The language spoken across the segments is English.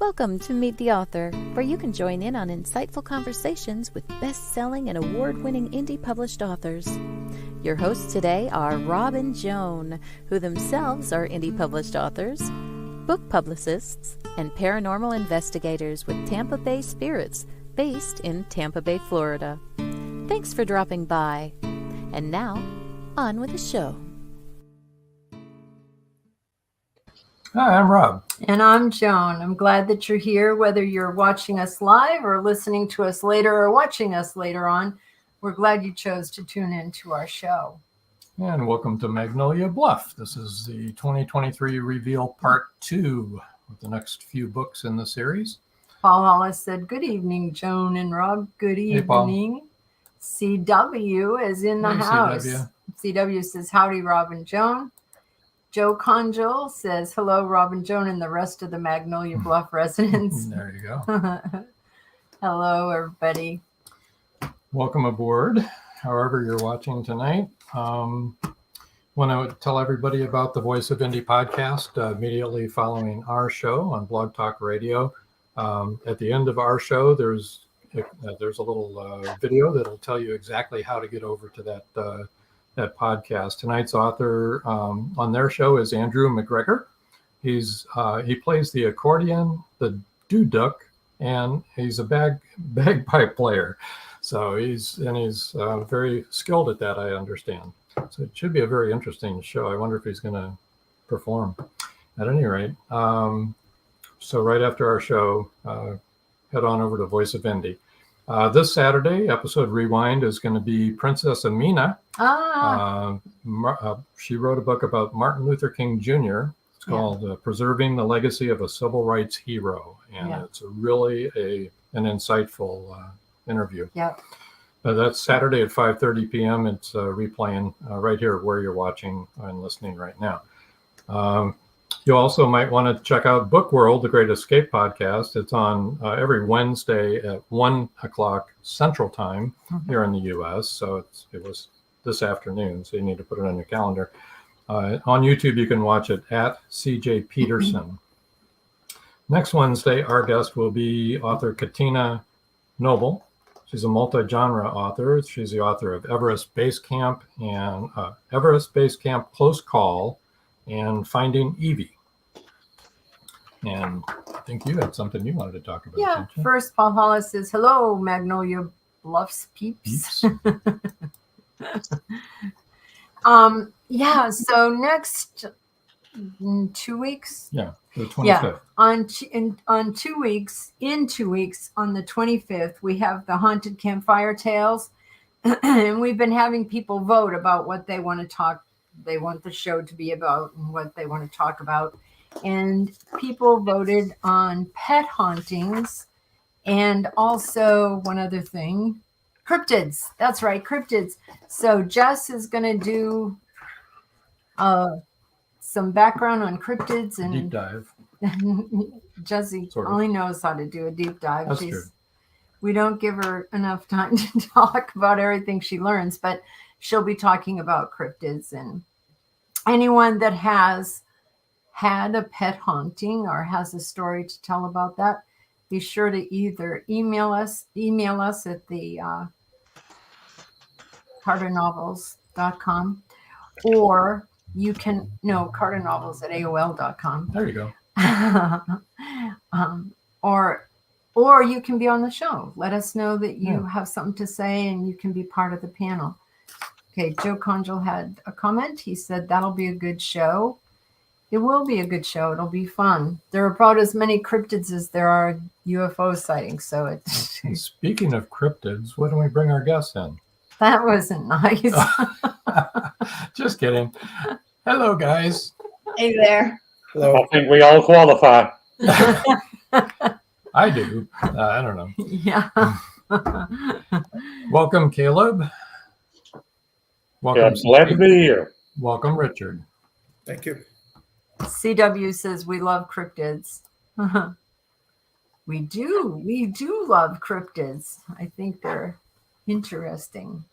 Welcome to Meet the Author, where you can join in on insightful conversations with best-selling and award-winning indie published authors. Your hosts today are Rob and Joan, who themselves are indie published authors, book publicists, and paranormal investigators with Tampa Bay Spirits, based in Tampa Bay, Florida. Thanks for dropping by. And now, on with the show. Hi, I'm Rob. And I'm Joan. I'm glad that you're here, whether you're watching us live or listening to us later or watching us later on. We're glad you chose to tune in to our show. And welcome to Magnolia Bluff. This is the 2023 Reveal Part 2 with the next few books in the series. Paul Hollis said, good evening, Joan and Rob. Good evening. CW is in the house. CW says, howdy, Rob and Joan. Joe Conjul says, hello, Rob and Joan and the rest of the Magnolia Bluff residents. There you go. Hello, everybody. Welcome aboard, however you're watching tonight. Want to tell everybody about the Voice of Indie podcast immediately following our show on Blog Talk Radio. At the end of our show, there's a little video that'll tell you exactly how to get over to that podcast. Tonight's author on their show is Andrew McGregor. He plays the accordion, the duduk, and he's a bagpipe player. So he's very skilled at that, I understand. So it should be a very interesting show. I wonder if he's going to perform. At any rate, so right after our show, head on over to Voice of Indie. This Saturday, episode Rewind is going to be Princess Amina. She wrote a book about Martin Luther King Jr. It's called Preserving the Legacy of a Civil Rights Hero. And it's really an insightful interview. Yeah. That's Saturday at 5:30 p.m. It's replaying right here where you're watching and listening right now. You also might want to check out Book World, the Great Escape podcast. It's on every Wednesday at 1 o'clock Central Time here in the U.S. So it was this afternoon, so you need to put it on your calendar. On YouTube, you can watch it at CJ Peterson. Next Wednesday, our guest will be author Katina Noble. She's a multi-genre author. She's the author of Everest Base Camp and Everest Base Camp Close Call and Finding Evie. And I think you had something you wanted to talk about. Yeah. First, Paul Hollis says, hello, Magnolia Bluffs peeps. So next 2 weeks. Yeah, the 25th. Yeah, on 2 weeks, on the 25th, we have the Haunted Campfire Tales. And we've been having people vote about what they want the show to be about and what they want to talk about. And people voted on pet hauntings and also one other thing, cryptids. That's right, cryptids. So Jess is going to do some background on cryptids and deep dive. Jessie only knows how to do a deep dive. That's true. We don't give her enough time to talk about everything she learns, but she'll be talking about cryptids. And anyone that has had a pet haunting or has a story to tell about that, be sure to either email us at the carternovels.com, or you can carternovels at AOL.com. There you go. Or you can be on the show. Let us know that you have something to say and you can be part of the panel. Okay, Joe Conjul had a comment. He said that'll be a good show. It will be a good show. It'll be fun. There are about as many cryptids as there are UFO sightings. So it's. Speaking of cryptids, why don't we bring our guests in? That wasn't nice. Just kidding. Hello, guys. Hey there. Hello. I think we all qualify. I do. I don't know. Yeah. Welcome, Caleb. Welcome. Glad to be here. Welcome, Richard. Thank you. CW says we love cryptids. We do love cryptids. I think they're interesting.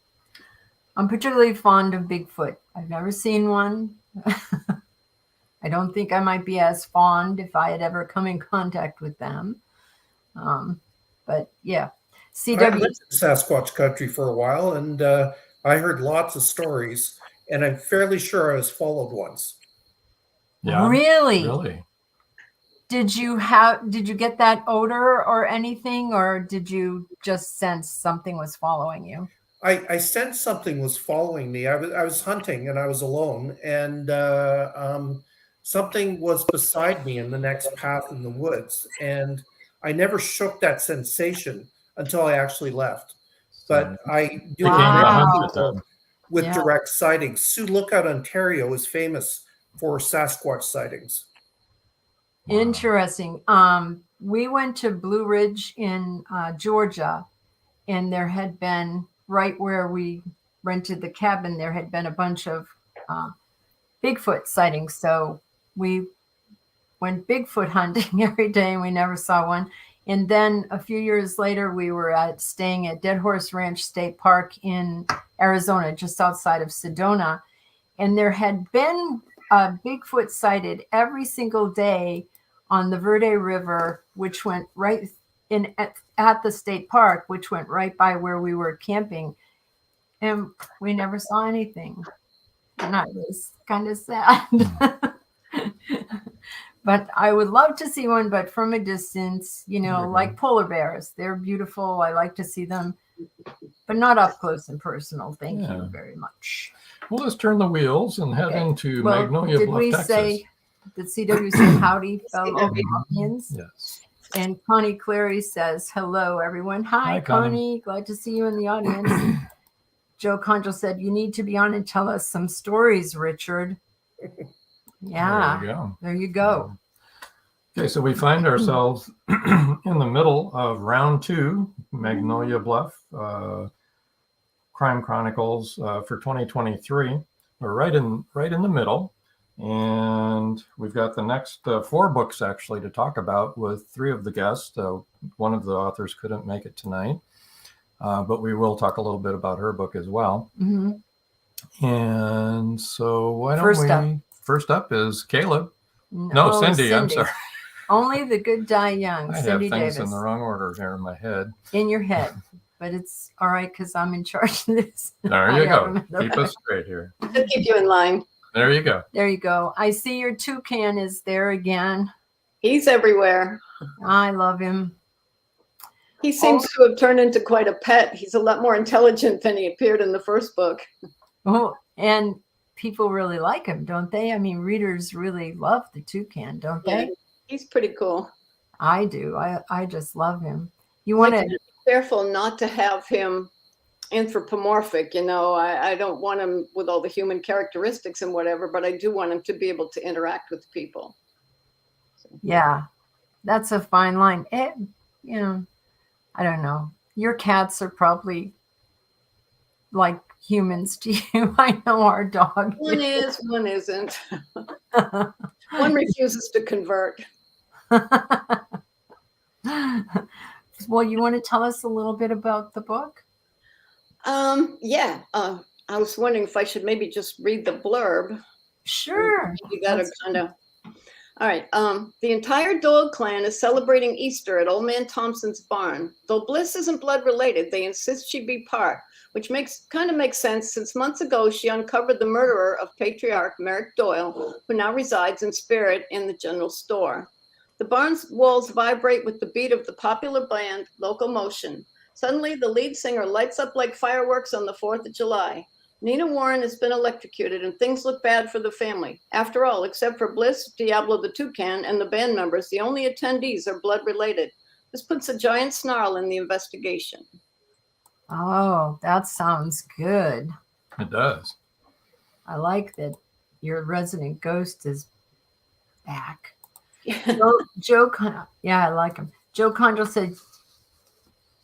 I'm particularly fond of Bigfoot. I've never seen one. I don't think I might be as fond if I had ever come in contact with them. But yeah, I CW. lived in Sasquatch country for a while, and I heard lots of stories, and I'm fairly sure I was followed once. Yeah. Really? Did you get that odor or anything, or did you just sense something was following you? I sensed something was following me. I was hunting and I was alone, and something was beside me in the next path in the woods, and I never shook that sensation until I actually left. But I do Wow. people with Yeah. direct sightings. Sioux Lookout, Ontario is famous for Sasquatch sightings. Wow. Interesting. We went to Blue Ridge in Georgia, and there had been, right where we rented the cabin, there had been a bunch of Bigfoot sightings. So we went Bigfoot hunting every day, and we never saw one. And then a few years later, we were staying at Dead Horse Ranch State Park in Arizona, just outside of Sedona. And there had been Bigfoot sighted every single day on the Verde River, which went right in at the state park, which went right by where we were camping. And we never saw anything. And I was kind of sad. But I would love to see one, but from a distance, like polar bears. They're beautiful. I like to see them, but not up close and personal. Thank you very much. Well, let's turn the wheels and head into Magnolia Bluff, Texas. Did CW say howdy, fellow audience? Yes. And Connie Clary says, hello, everyone. Hi, Connie. Glad to see you in the audience. Joe Conjo said, you need to be on and tell us some stories, Richard. Yeah. There you go. Okay, so we find ourselves in the middle of round 2, Magnolia Bluff, Crime Chronicles for 2023. We're right in the middle, and we've got the next 4 books actually to talk about with 3 of the guests. One of the authors couldn't make it tonight, but we will talk a little bit about her book as well. Mm-hmm. And so why don't First up is Caleb. No, Cindy. I'm sorry. Only the good die young. I Cindy have things Davis. in the wrong order here in my head. In your head. But it's all right because I'm in charge of this. There you go. Keep us straight here. I'll keep you in line. There you go. There you go. I see your toucan is there again. He's everywhere. I love him. He seems to have turned into quite a pet. He's a lot more intelligent than he appeared in the first book. Oh, and people really like him, don't they? I mean, readers really love the toucan, don't they? Yeah, he's pretty cool. I do. I just love him. You want to be careful not to have him anthropomorphic. I don't want him with all the human characteristics and whatever, but I do want him to be able to interact with people. Yeah, that's a fine line. I don't know. Your cats are probably like humans to you. I know our dog. One is, one isn't. One refuses to convert. Well, you want to tell us a little bit about the book? Yeah. I was wondering if I should maybe just read the blurb. Sure. You got to kind of. All right. The entire Doyle clan is celebrating Easter at Old Man Thompson's barn. Though Bliss isn't blood related, they insist she be part, which makes sense since months ago she uncovered the murderer of patriarch Merrick Doyle, who now resides in spirit in the general store. The barn's walls vibrate with the beat of the popular band Locomotion. Suddenly, the lead singer lights up like fireworks on the 4th of July. Nina Warren has been electrocuted and things look bad for the family. After all, except for Bliss, Diablo the Toucan, and the band members, the only attendees are blood related. This puts a giant snarl in the investigation. Oh, that sounds good. It does. I like that your resident ghost is back. I like him. Joe Condell said,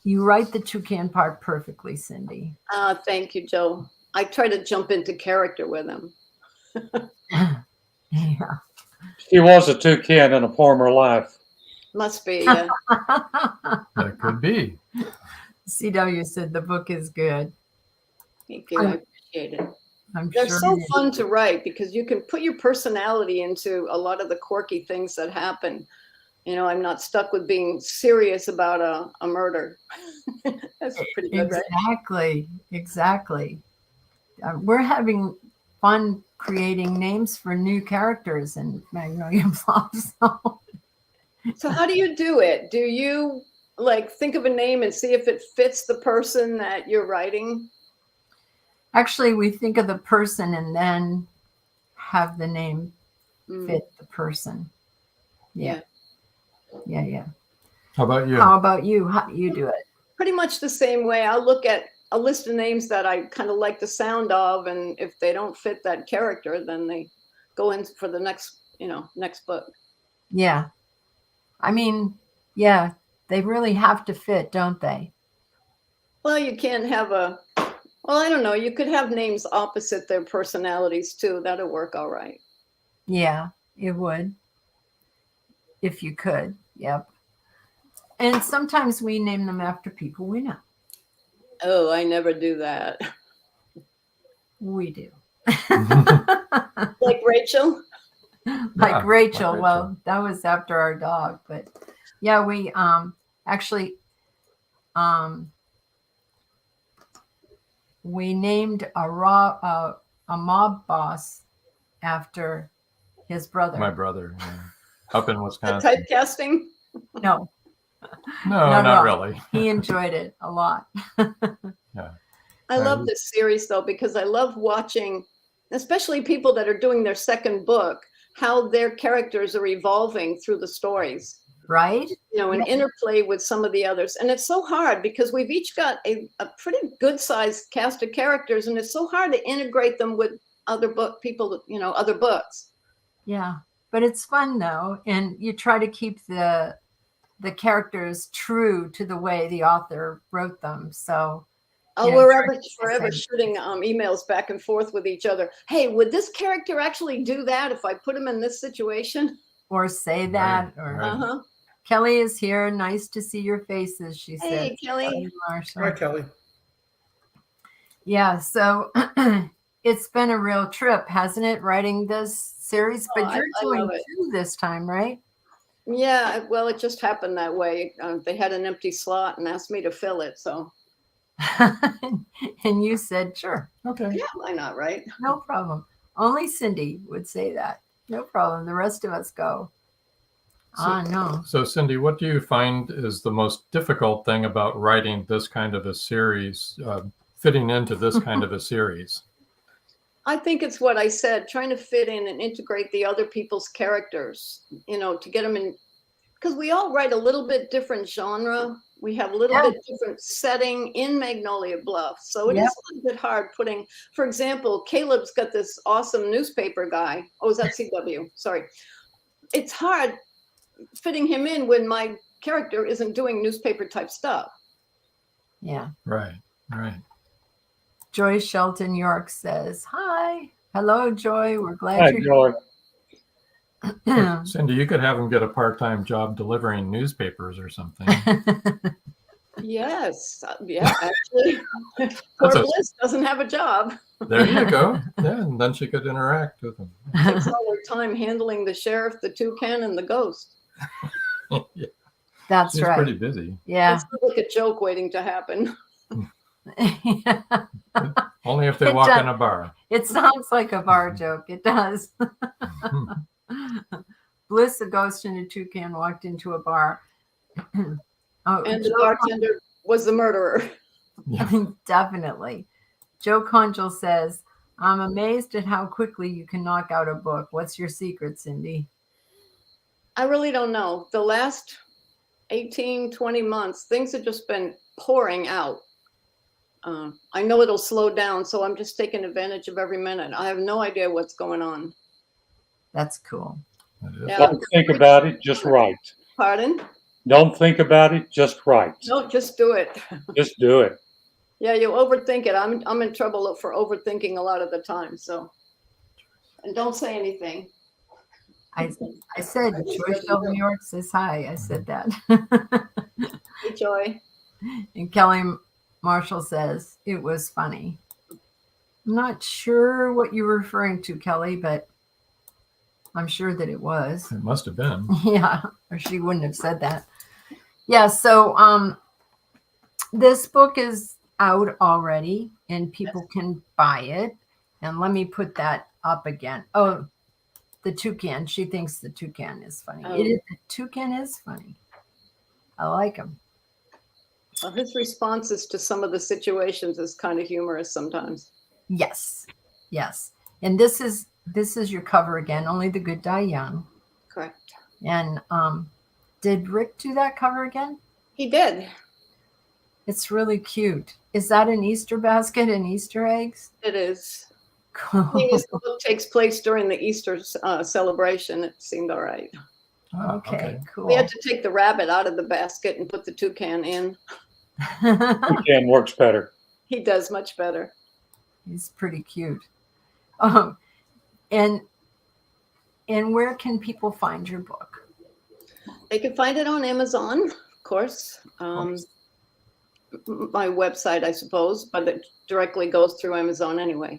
you write the toucan part perfectly, Cindy. Thank you, Joe. I try to jump into character with him. Yeah. She was a toucan in a former life. Must be, yeah. That could be. CW said the book is good. Thank you. I appreciate it. I'm They're sure. so fun to write because you can put your personality into a lot of the quirky things that happen. I'm not stuck with being serious about a murder. That's pretty good, right? Exactly. We're having fun creating names for new characters in Magnolia Bluff. So how do you do it? Do you think of a name and see if it fits the person that you're writing? Actually, we think of the person and then have the name fit the person. Yeah. How about you? How about you? How do you do it? Pretty much the same way. I'll look at a list of names that I kind of like the sound of, and if they don't fit that character, then they go in for the next book. Yeah. I mean, yeah, they really have to fit, don't they? Well, you can't have I don't know. You could have names opposite their personalities too. That'll work all right. Yeah, it would. If you could. Yep. And sometimes we name them after people we know. Oh, I never do that. We do. Like Rachel? Like Rachel. Well, that was after our dog. But yeah, we actually we named a mob boss after his brother. My brother. Yeah. Up in Wisconsin. Typecasting? No. No, not really. He enjoyed it a lot. Yeah. I love this series though, because I love watching, especially people that are doing their second book, how their characters are evolving through the stories. Right. An interplay with some of the others. And it's so hard because we've each got a pretty good sized cast of characters, and it's so hard to integrate them with other other books. Yeah. But it's fun though. And you try to keep the characters true to the way the author wrote them. So we're forever shooting emails back and forth with each other. Hey, would this character actually do that if I put him in this situation? Or say that. Right. Kelly is here. Nice to see your faces, she said. Hey, Kelly. Hi, Kelly. Yeah, so it's been a real trip, hasn't it, writing this series? But you're doing two this time, right? Yeah, well, it just happened that way. They had an empty slot and asked me to fill it, so. And you said, sure. Okay. Yeah, why not, right? No problem. Only Cindy would say that. No problem. The rest of us go. No. So Cindy, what do you find is the most difficult thing about writing this kind of a series, fitting into this kind of a series? I think it's what I said, trying to fit in and integrate the other people's characters, to get them in, because we all write a little bit different genre. We have a little bit different setting in Magnolia Bluff. So it is a little bit hard putting, for example, Caleb's got this awesome newspaper guy. Oh, is that CW? Sorry. It's hard fitting him in when my character isn't doing newspaper type stuff. Yeah. Right. Joy Shelton York says, hi. Hello, Joy. We're glad Hi, you're Joy. Cindy, you could have him get a part-time job delivering newspapers or something. Yes. Yeah, actually. Poor Bliss doesn't have a job. There you go. Yeah, and then she could interact with him. Takes all her time handling the sheriff, the toucan, and the ghost. Yeah. That's She's right. pretty busy. Yeah. It's like a joke waiting to happen. Only if they walk in a bar. It sounds like a bar joke. It does. Bliss, a ghost and a toucan, walked into a bar. And the bartender was the murderer. Yeah. Definitely. Joe Conjal says, I'm amazed at how quickly you can knock out a book. What's your secret, Cindy? I really don't know. The last 18, 20 months, things have just been pouring out. I know it'll slow down, so I'm just taking advantage of every minute. I have no idea what's going on. That's cool. Yeah. Don't think about it, just write. Pardon? Don't think about it, just write. No, just do it. Just do it. Yeah, you overthink it. I'm in trouble for overthinking a lot of the time. So, and don't say anything. I said, Joy Shelton York says hi. I said that. Hey, Joy. And Kelly Marshall says, it was funny. I'm not sure what you were referring to, Kelly, but I'm sure that it was. It must have been. Yeah, or she wouldn't have said that. Yeah, so this book is out already and people can buy it. And let me put that up again. Oh, the toucan. She thinks the toucan is funny. Oh. The toucan is funny. I like him. Well, his responses to some of the situations is kind of humorous sometimes. Yes. Yes. And this is your cover again. Only the Good Die Young. Correct. And did Rick do that cover again? He did. It's really cute. Is that an Easter basket and Easter eggs? It is. Cool. The book takes place during the Easter celebration. It seemed all right. Oh, Okay, cool. We had to take the rabbit out of the basket and put the toucan in. Toucan works better. He does much better. He's pretty cute. And where can people find your book? They can find it on Amazon, of course. My website, I suppose, but it directly goes through Amazon anyway.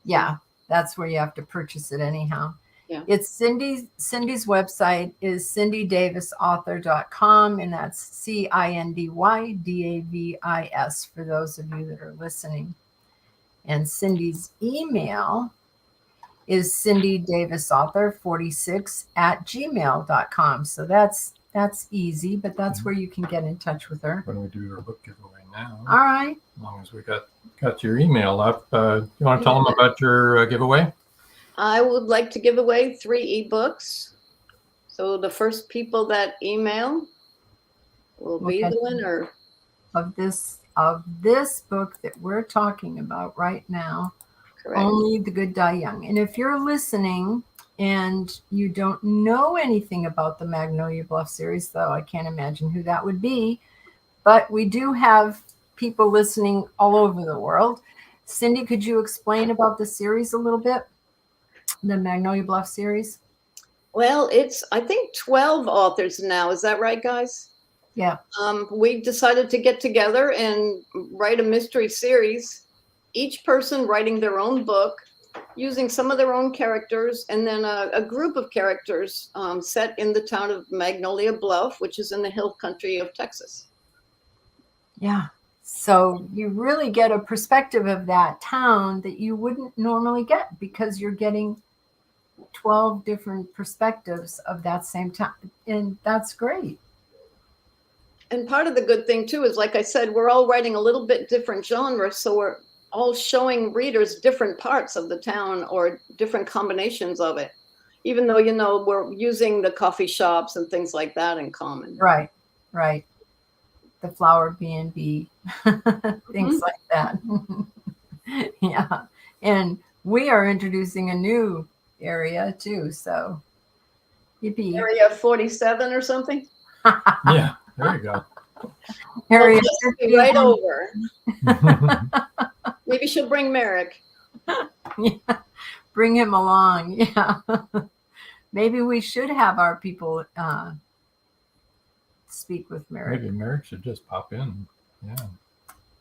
Yeah, that's where you have to purchase it anyhow. Yeah. It's Cindy's website is cindydavisauthor.com, and that's CINDYDAVIS for those of you that are listening. And Cindy's email is cindydavisauthor46@gmail.com. So that's easy, but that's where you can get in touch with her. When we do our book giveaway now, All right. as long as we got your email up, you want to tell them about your giveaway? I would like to give away 3 ebooks. So the first people that email will be the winner of this book that we're talking about right now. Correct. Only the Good Die Young. And if you're listening and you don't know anything about the Magnolia Bluff series, though I can't imagine who that would be, but we do have people listening all over the world. Cindy, could you explain about the series a little bit? The Magnolia Bluff series? Well, it's, I think, 12 authors now. Is that right, guys? Yeah. We decided to get together and write a mystery series, each person writing their own book, using some of their own characters, and then a group of characters set in the town of Magnolia Bluff, which is in the hill country of Texas. Yeah. So you really get a perspective of that town that you wouldn't normally get because you're getting 12 different perspectives of that same town. And that's great. And part of the good thing, too, is, like I said, we're all writing a little bit different genres. So we're all showing readers different parts of the town or different combinations of it, even though, we're using the coffee shops and things like that in common. Right, right. The flower B&B, things like that. Yeah. And we are introducing a new area, too. So, yippee. Area 47 or something? Yeah, there you go. Area right over. Maybe she'll bring Merrick. Yeah, bring him along. Yeah. Maybe we should have our people speak with Merrick. Maybe Merrick should just pop in. Yeah.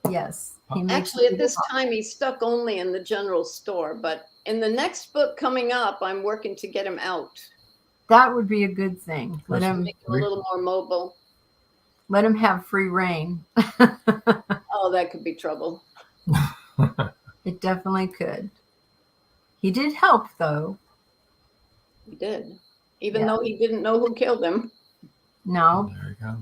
Yes. Actually, at this time, he's stuck only in the general store. But in the next book coming up, I'm working to get him out. That would be a good thing. Make him a little more mobile. Let him have free reign. Oh, that could be trouble. It definitely could. He did help, though. He did. Even though he didn't know who killed him. No. There you go.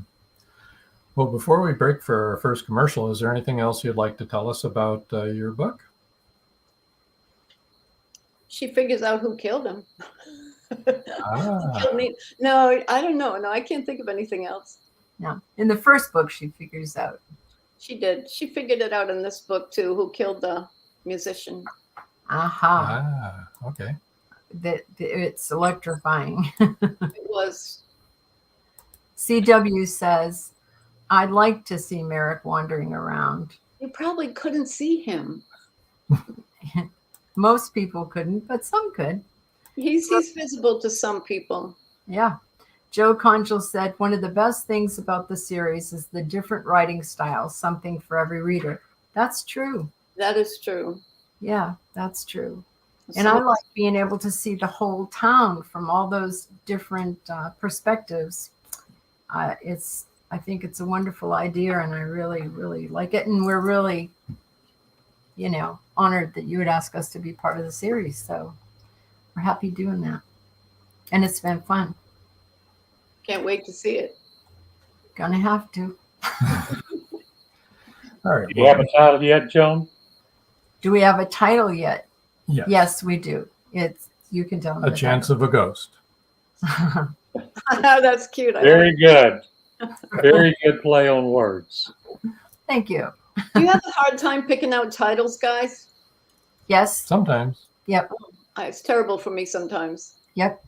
Well, before we break for our first commercial, is there anything else you'd like to tell us about your book? She figures out who killed him. Ah. No, I don't know. No, I can't think of anything else. No. In the first book, she figures out. She did. She figured it out in this book, too, who killed the musician. Aha. Ah, okay. It's electrifying. It was. CW says, I'd like to see Merrick wandering around. You probably couldn't see him. Most people couldn't, but some could. He's visible to some people. Yeah. Joe Conchel said, one of the best things about the series is the different writing styles, something for every reader. That's true. That is true. Yeah, that's true. And I like being able to see the whole town from all those different perspectives. I think it's a wonderful idea, and I really, really like it. And we're really, honored that you would ask us to be part of the series. So we're happy doing that. And it's been fun. Can't wait to see it. Gonna have to. All right. Do you have a title yet, Joan? Do we have a title yet? Yes. Yes, we do. You can tell them. A Chance of a Ghost. That's cute. Very good. Very good play on words. Thank you. Do you have a hard time picking out titles, guys? Yes. Sometimes. Yep. It's terrible for me sometimes. Yep.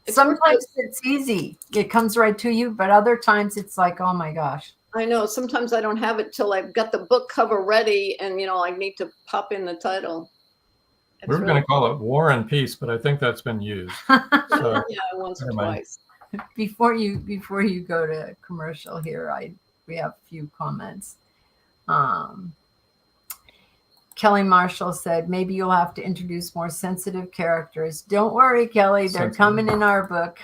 It's Sometimes it's easy. It comes right to you, but other times it's like, oh my gosh. I know. Sometimes I don't have it till I've got the book cover ready, and I need to pop in the title. We were going to call it War and Peace, but I think that's been used. So, yeah, once or never mind. twice. Before you go to commercial here, we have a few comments. Kelly Marshall said, maybe you'll have to introduce more sensitive characters. Don't worry, Kelly, they're coming in our book.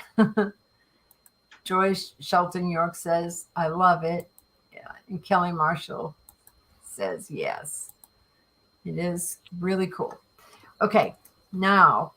Joyce Shelton York says, I love it. Yeah. And Kelly Marshall says, yes, it is really cool. Okay, now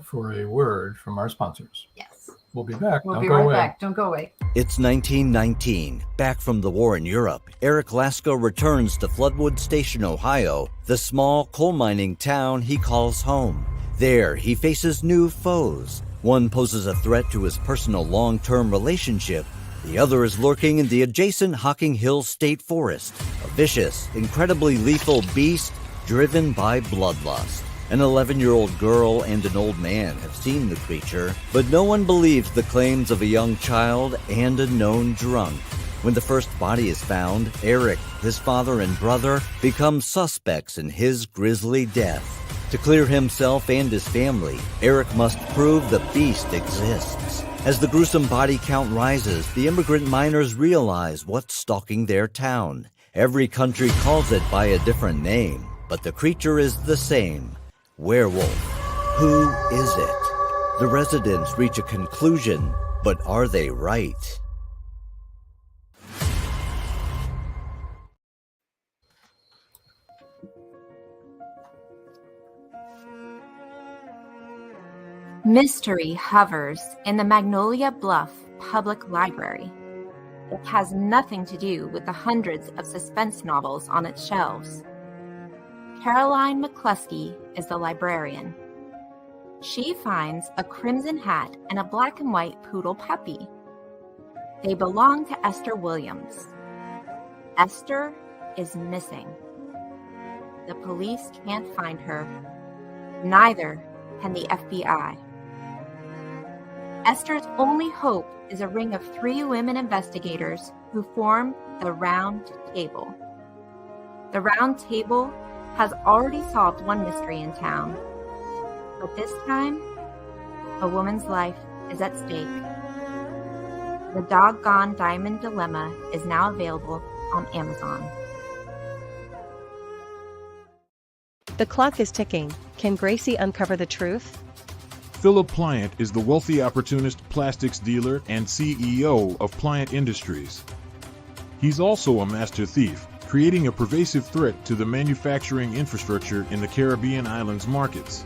for a word from our sponsors. Yes. We'll be back. We'll be right back. Don't go away. It's 1919. Back from the war in Europe, Eric Lasko returns to Floodwood Station, Ohio, the small coal mining town he calls home. There, he faces new foes. One poses a threat to his personal long-term relationship. The other is lurking in the adjacent Hocking Hills State Forest, a vicious, incredibly lethal beast driven by bloodlust. An 11-year-old girl and an old man have seen the creature, but no one believes the claims of a young child and a known drunk. When the first body is found, Eric, his father and brother, become suspects in his grisly death. To clear himself and his family, Eric must prove the beast exists. As the gruesome body count rises, the immigrant miners realize what's stalking their town. Every country calls it by a different name, but the creature is the same. Werewolf. Who is it? The residents reach a conclusion, but are they right? Mystery hovers in the Magnolia Bluff Public Library. It has nothing to do with the hundreds of suspense novels on its shelves. Caroline McCluskey is the librarian. She finds a crimson hat and a black and white poodle puppy. They belong to Esther Williams. Esther is missing. The police can't find her. Neither can the FBI. Esther's only hope is a ring of 3 women investigators who form the Round Table. The Round Table has already solved one mystery in town, but this time, a woman's life is at stake. The Doggone Diamond Dilemma is now available on Amazon. The clock is ticking. Can Gracie uncover the truth? Philip Pliant is the wealthy opportunist plastics dealer and CEO of Pliant Industries. He's also a master thief, creating a pervasive threat to the manufacturing infrastructure in the Caribbean islands markets.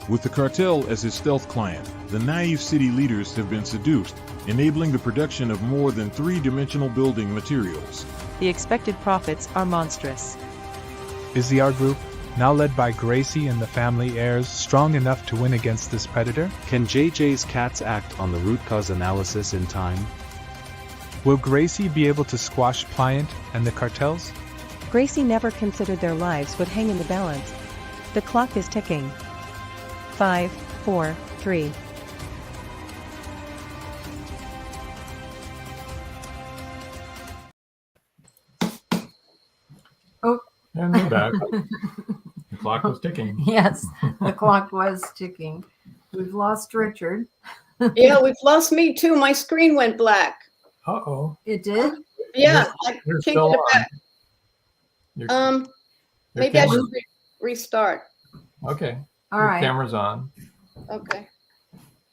With the cartel as his stealth client, the naive city leaders have been seduced, enabling the production of more than 3-dimensional building materials. The expected profits are monstrous. Is the art group, now led by Gracie and the family heirs, strong enough to win against this predator? Can JJ's cats act on the root cause analysis in time? Will Gracie be able to squash Pliant and the cartels? Gracie never considered their lives would hang in the balance. The clock is ticking. 5, 4, 3. Oh. And we're back. The clock was ticking. Yes, the clock was ticking. We've lost Richard. Yeah, we've lost me too. My screen went black. Uh-oh. It did? Yeah, You're I can't still get it back. Maybe I should restart. Okay. All Your right. camera's on. Okay.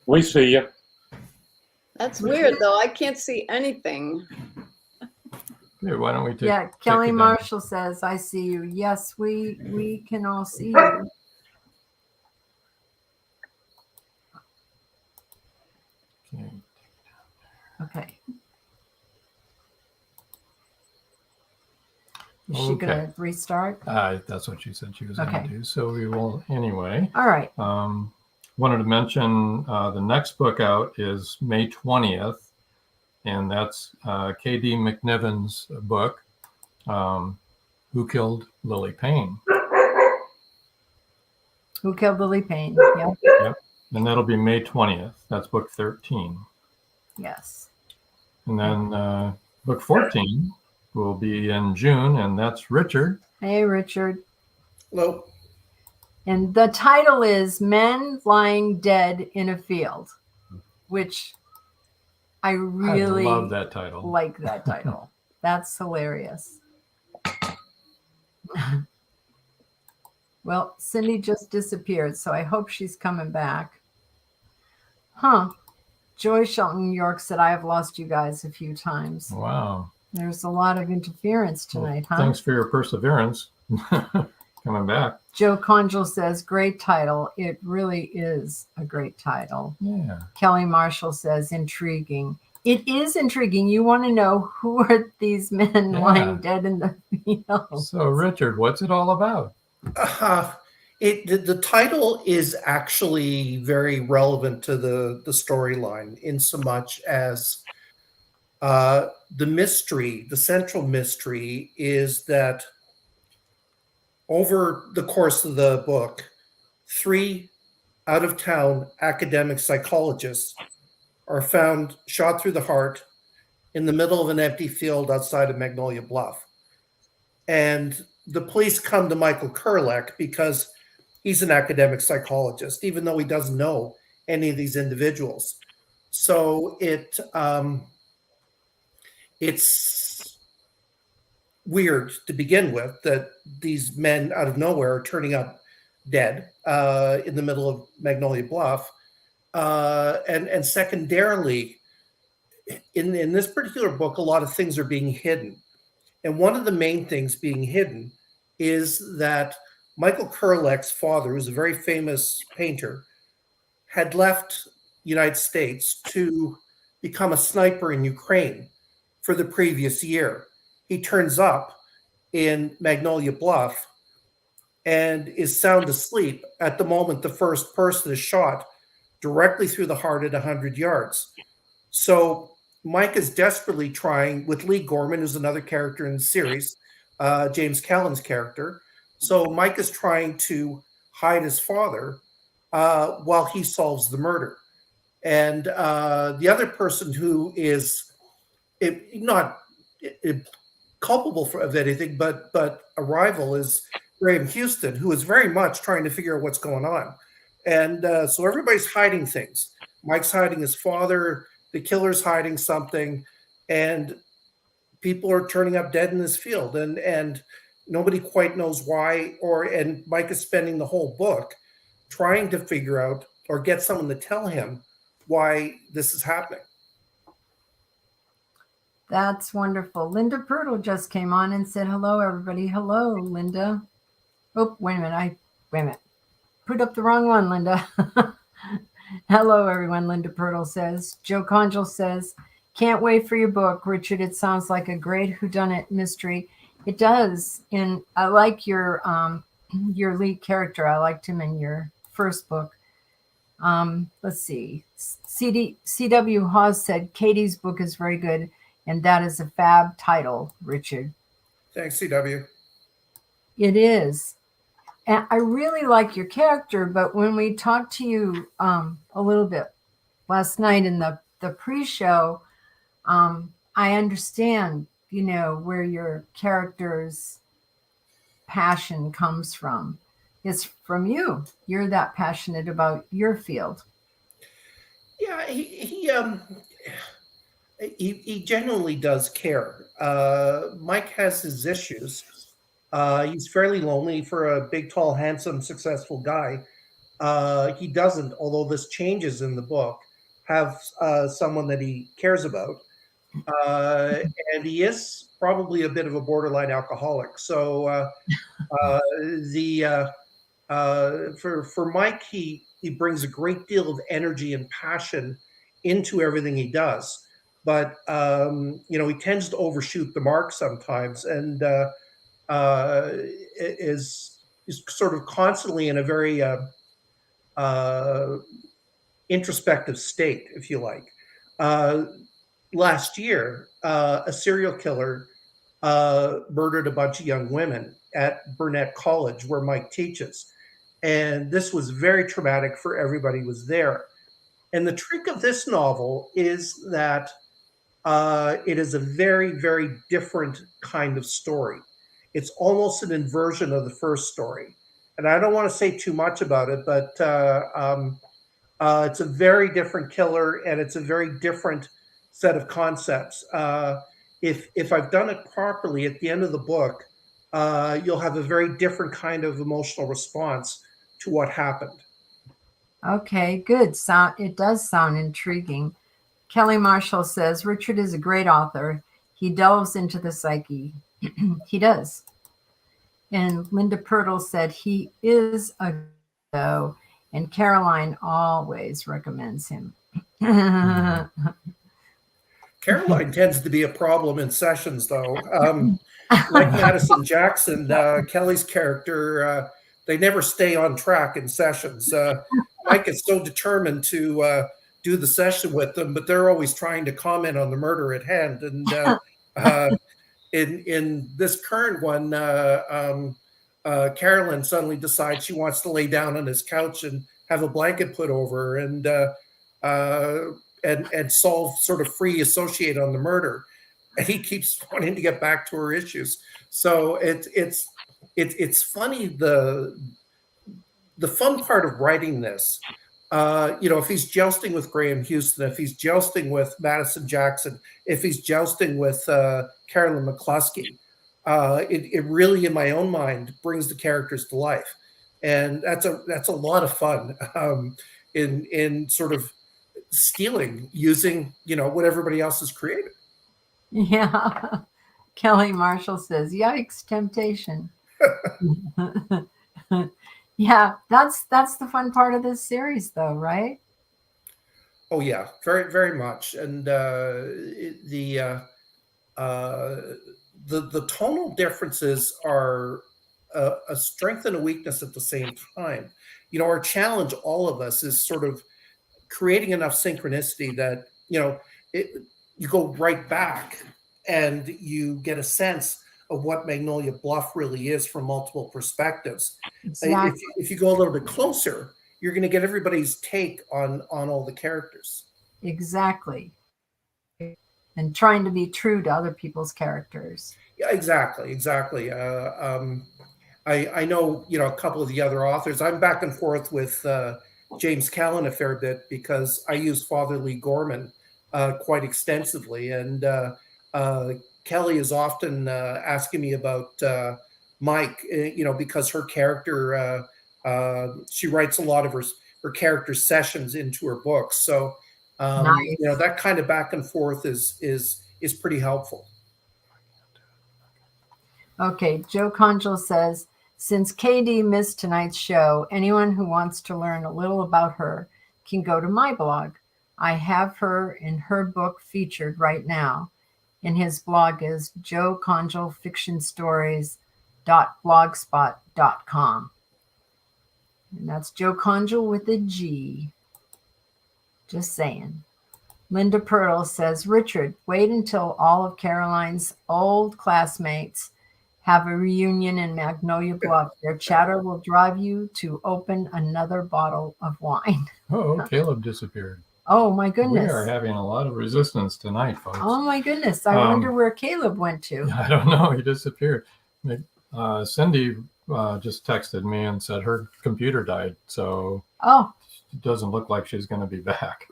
We see you. That's weird, though. I can't see anything. Here, why don't we take? Yeah, Kelly Marshall says, "I see you." Yes, we can all see you. Okay. Okay. Is she gonna restart? That's what she said she was going to do. So we will anyway. All right. Wanted to mention the next book out is May 20th, and that's K.D. McNiven's book, Who Killed Lily Payne? Who Killed Lily Payne? Yep. Yep. And that'll be May 20th. That's book 13. Yes. And then book 14 will be in June, and that's Richard. Hey, Richard. Hello. And the title is Men Lying Dead in a Field, which I really love that title. Like that title. That's hilarious. Well, Cindy just disappeared, so I hope she's coming back. Huh. Joy Shelton, New York said, I have lost you guys a few times. Wow. There's a lot of interference tonight, huh? Thanks for your perseverance. Coming back. Joe Conjal says, great title. It really is a great title. Yeah. Kelly Marshall says, intriguing. It is intriguing. You want to know who are these men lying dead in the field. So, Richard, what's it all about? The title is actually very relevant to the storyline in so much as the mystery, the central mystery is that over the course of the book, 3 out-of-town academic psychologists are found shot through the heart in the middle of an empty field outside of Magnolia Bluff. And the police come to Michael Kurlek because he's an academic psychologist, even though he doesn't know any of these individuals. So it's weird to begin with that these men out of nowhere are turning up dead in the middle of Magnolia Bluff. And secondarily, in this particular book, a lot of things are being hidden. And one of the main things being hidden is that Michael Kurlek's father, who's a very famous painter, had left the United States to become a sniper in Ukraine for the previous year. He turns up in Magnolia Bluff and is sound asleep at the moment the first person is shot directly through the heart at 100 yards. So Mike is desperately trying, with Lee Gorman, who's another character in the series, James Callan's character. So Mike is trying to hide his father while he solves the murder. And the other person who is not culpable of anything, but a rival is Graham Houston, who is very much trying to figure out what's going on. And so everybody's hiding things. Mike's hiding his father, the killer's hiding something, and people are turning up dead in this field. And nobody quite knows why, and Mike is spending the whole book trying to figure out or get someone to tell him why this is happening. That's wonderful. Linda Pirtle just came on and said, hello, everybody. Hello, Linda. Oh, wait a minute. Put up the wrong one, Linda. Hello, everyone, Linda Pirtle says. Joe Conjal says, can't wait for your book, Richard. It sounds like a great whodunit mystery. It does. And I like your lead character. I liked him in your first book. Let's see. C.W. Hawes said, Katie's book is very good. And that is a fab title, Richard. Thanks, C.W. It is. And I really like your character, but when we talked to you a little bit last night in the pre-show, I understand, where your character's passion comes from. It's from you. You're that passionate about your field. Yeah, he genuinely does care. Mike has his issues. He's fairly lonely for a big, tall, handsome, successful guy. He doesn't, although this changes in the book, have someone that he cares about. And he is probably a bit of a borderline alcoholic. So for Mike, he brings a great deal of energy and passion into everything he does. But he tends to overshoot the mark sometimes, and is sort of constantly in a very introspective state, if you like. Last year, a serial killer murdered a bunch of young women at Burnett College, where Mike teaches. And this was very traumatic for everybody who was there. And the trick of this novel is that it is a very, very different kind of story. It's almost an inversion of the first story. And I don't want to say too much about it, but it's a very different killer, and it's a very different set of concepts. If I've done it properly, at the end of the book, you'll have a very different kind of emotional response to what happened. Okay, good. It does sound intriguing. Kelly Marshall says, Richard is a great author. He delves into the psyche. He does. And Linda Pirtle said, he is a though, and Caroline always recommends him. Caroline tends to be a problem in sessions, though. Like Madison Jackson, Kelly's character, they never stay on track in sessions. Mike is so determined to do the session with them, but they're always trying to comment on the murder at hand. And in this current one, Carolyn suddenly decides she wants to lay down on his couch and have a blanket put over her and solve, sort of free associate on the murder. And he keeps wanting to get back to her issues. So it's funny. The fun part of writing this, if he's jousting with Graham Houston, if he's jousting with Madison Jackson, if he's jousting with Carolyn McCluskey, it really, in my own mind, brings the characters to life, and that's a lot of fun in sort of stealing, using what everybody else has created. Yeah. Kelly Marshall says, yikes, temptation. Yeah, that's the fun part of this series, though, right? Oh yeah, very, very much. And the tonal differences are a strength and a weakness at the same time. Our challenge, all of us, is sort of creating enough synchronicity that you go right back and you get a sense of what Magnolia Bluff really is from multiple perspectives. Exactly. If you go a little bit closer, you're going to get everybody's take on all the characters. Exactly. And trying to be true to other people's characters. Yeah, exactly. I know, a couple of the other authors. I'm back and forth with James Callan a fair bit because I use Father Lee Gorman quite extensively. And Kelly is often asking me about Mike, because her character, she writes a lot of her character sessions into her books. So, nice. That kind of back and forth is pretty helpful. Okay, Joe Conjal says, since KD missed tonight's show, anyone who wants to learn a little about her can go to my blog. I have her in her book featured right now. And his blog is joeconjalfictionstories.blogspot.com. And that's Joe Conjal with a G. Just saying. Linda Pirtle says, Richard, wait until all of Caroline's old classmates have a reunion in Magnolia Bluff. Their chatter will drive you to open another bottle of wine. Oh, Caleb disappeared. Oh, my goodness. We are having a lot of resistance tonight, folks. Oh, my goodness. I wonder where Caleb went to. I don't know. He disappeared. Cindy just texted me and said her computer died. So it doesn't look like she's going to be back.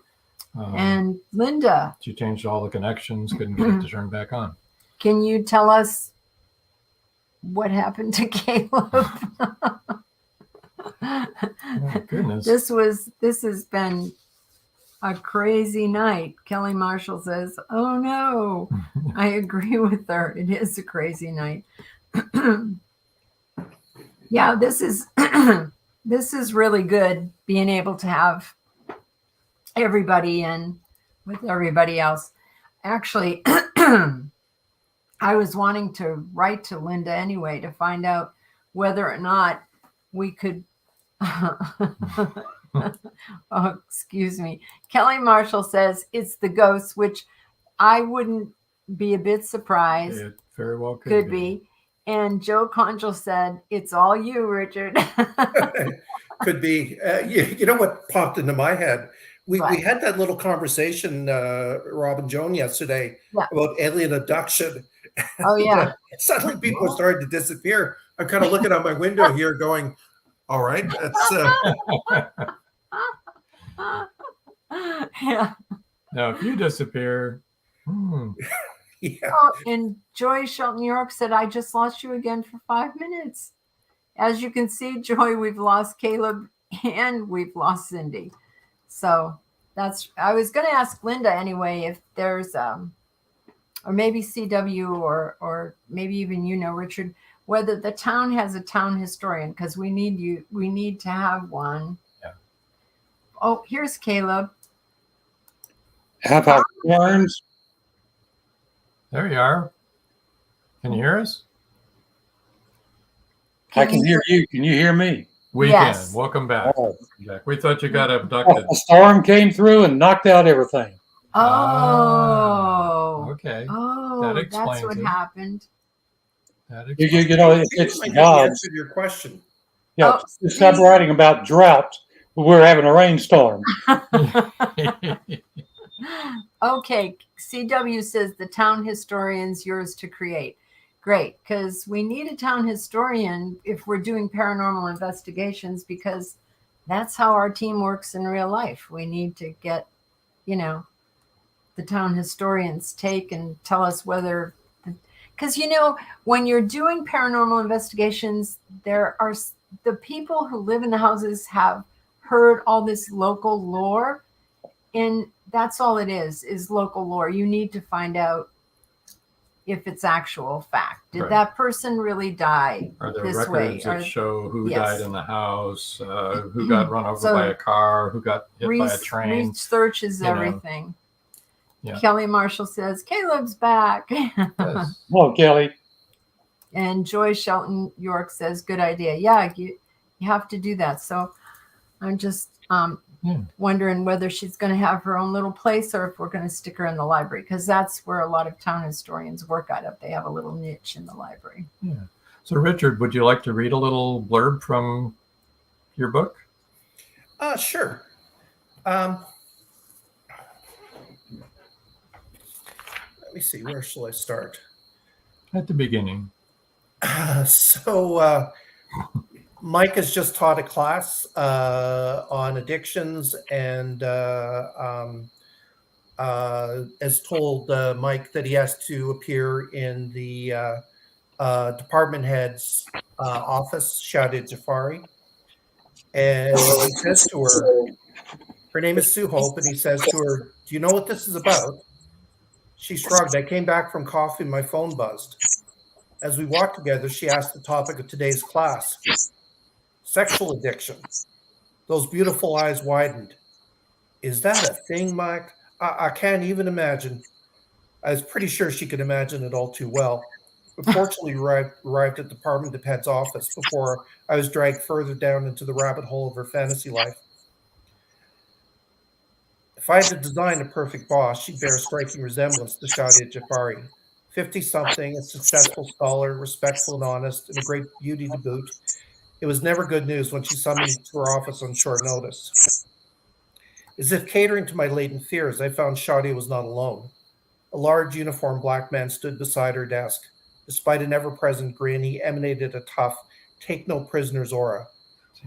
And Linda. She changed all the connections, couldn't get it to turn back on. Can you tell us what happened to Caleb. Oh, goodness. This has been a crazy night. Kelly Marshall says, "Oh no." I agree with her. It is a crazy night. Yeah, this is this is really good, being able to have everybody in with everybody else. Actually, I was wanting to write to Linda anyway to find out whether or not we could. Oh, excuse me. Kelly Marshall says it's the ghosts, which I wouldn't be a bit surprised. It very well Could be. And Joe Conchel said, "It's all you, Richard." Could be. You know what popped into my head? We had that little conversation, Rob and Joan, yesterday about alien abduction. Oh, yeah. Suddenly people are starting to disappear. I'm kind of looking out my window here going, all right, that's... Yeah. Now, if you disappear... Yeah. Oh, and Joy Shelton York said, "I just lost you again for 5 minutes." As you can see, Joy, we've lost Caleb and we've lost Cindy. So I was going to ask Linda anyway, if there's, or maybe CW or maybe even, Richard, whether the town has a town historian, because we need to have one. Yeah. Oh, here's Caleb. How about worms? There you are. Can you hear us? I can hear you. Can you hear me? We Yes. can. Welcome back. Oh. We thought you got abducted. A storm came through and knocked out everything. Oh. Okay. Oh, That that's explains what it. happened. That You explains know, I it's think the I gods. answered your question. Yeah, Oh, stop writing about drought. We're having a rainstorm. Okay, CW says the town historian's yours to create. Great, because we need a town historian if we're doing paranormal investigations, because that's how our team works in real life. We need to get, the town historian's take and tell us whether, because, when you're doing paranormal investigations, there are the people who live in the houses have heard all this local lore, and that's all it is local lore. You need to find out if it's actual fact. Did that person really die Are there this way? records that show who Yes. died in the house, who got run over by a car, who got hit by a train? Researches everything. Yeah. Kelly Marshall says, "Caleb's back." Yes. Well, Kelly. And Joy Shelton York says, "Good idea." Yeah, you have to do that. So I'm just wondering whether she's going to have her own little place or if we're going to stick her in the library, because that's where a lot of town historians work out of. They have a little niche in the library. Yeah. So, Richard, would you like to read a little blurb from your book? Sure. Let me see. Where shall I start? At the beginning. So Mike has just taught a class on addictions and has told Mike that he has to appear in the department head's office, Shadi Jafari. And he says to her name is Sue Hope, and he says to her, "Do you know what this is about?" She shrugged. "I came back from coffee and my phone buzzed." As we walked together, she asked the topic of today's class. Sexual addiction. Those beautiful eyes widened. "Is that a thing, Mike? I can't even imagine." I was pretty sure she could imagine it all too well. But fortunately, arrived at the department head's office before I was dragged further down into the rabbit hole of her fantasy life. If I had to design a perfect boss, she'd bear a striking resemblance to Shadia Jafari. 50-something, a successful scholar, respectful and honest, and a great beauty to boot. It was never good news when she summoned me to her office on short notice. As if catering to my latent fears, I found Shadia was not alone. A large uniformed black man stood beside her desk. Despite an ever-present grin, he emanated a tough, take-no-prisoners aura.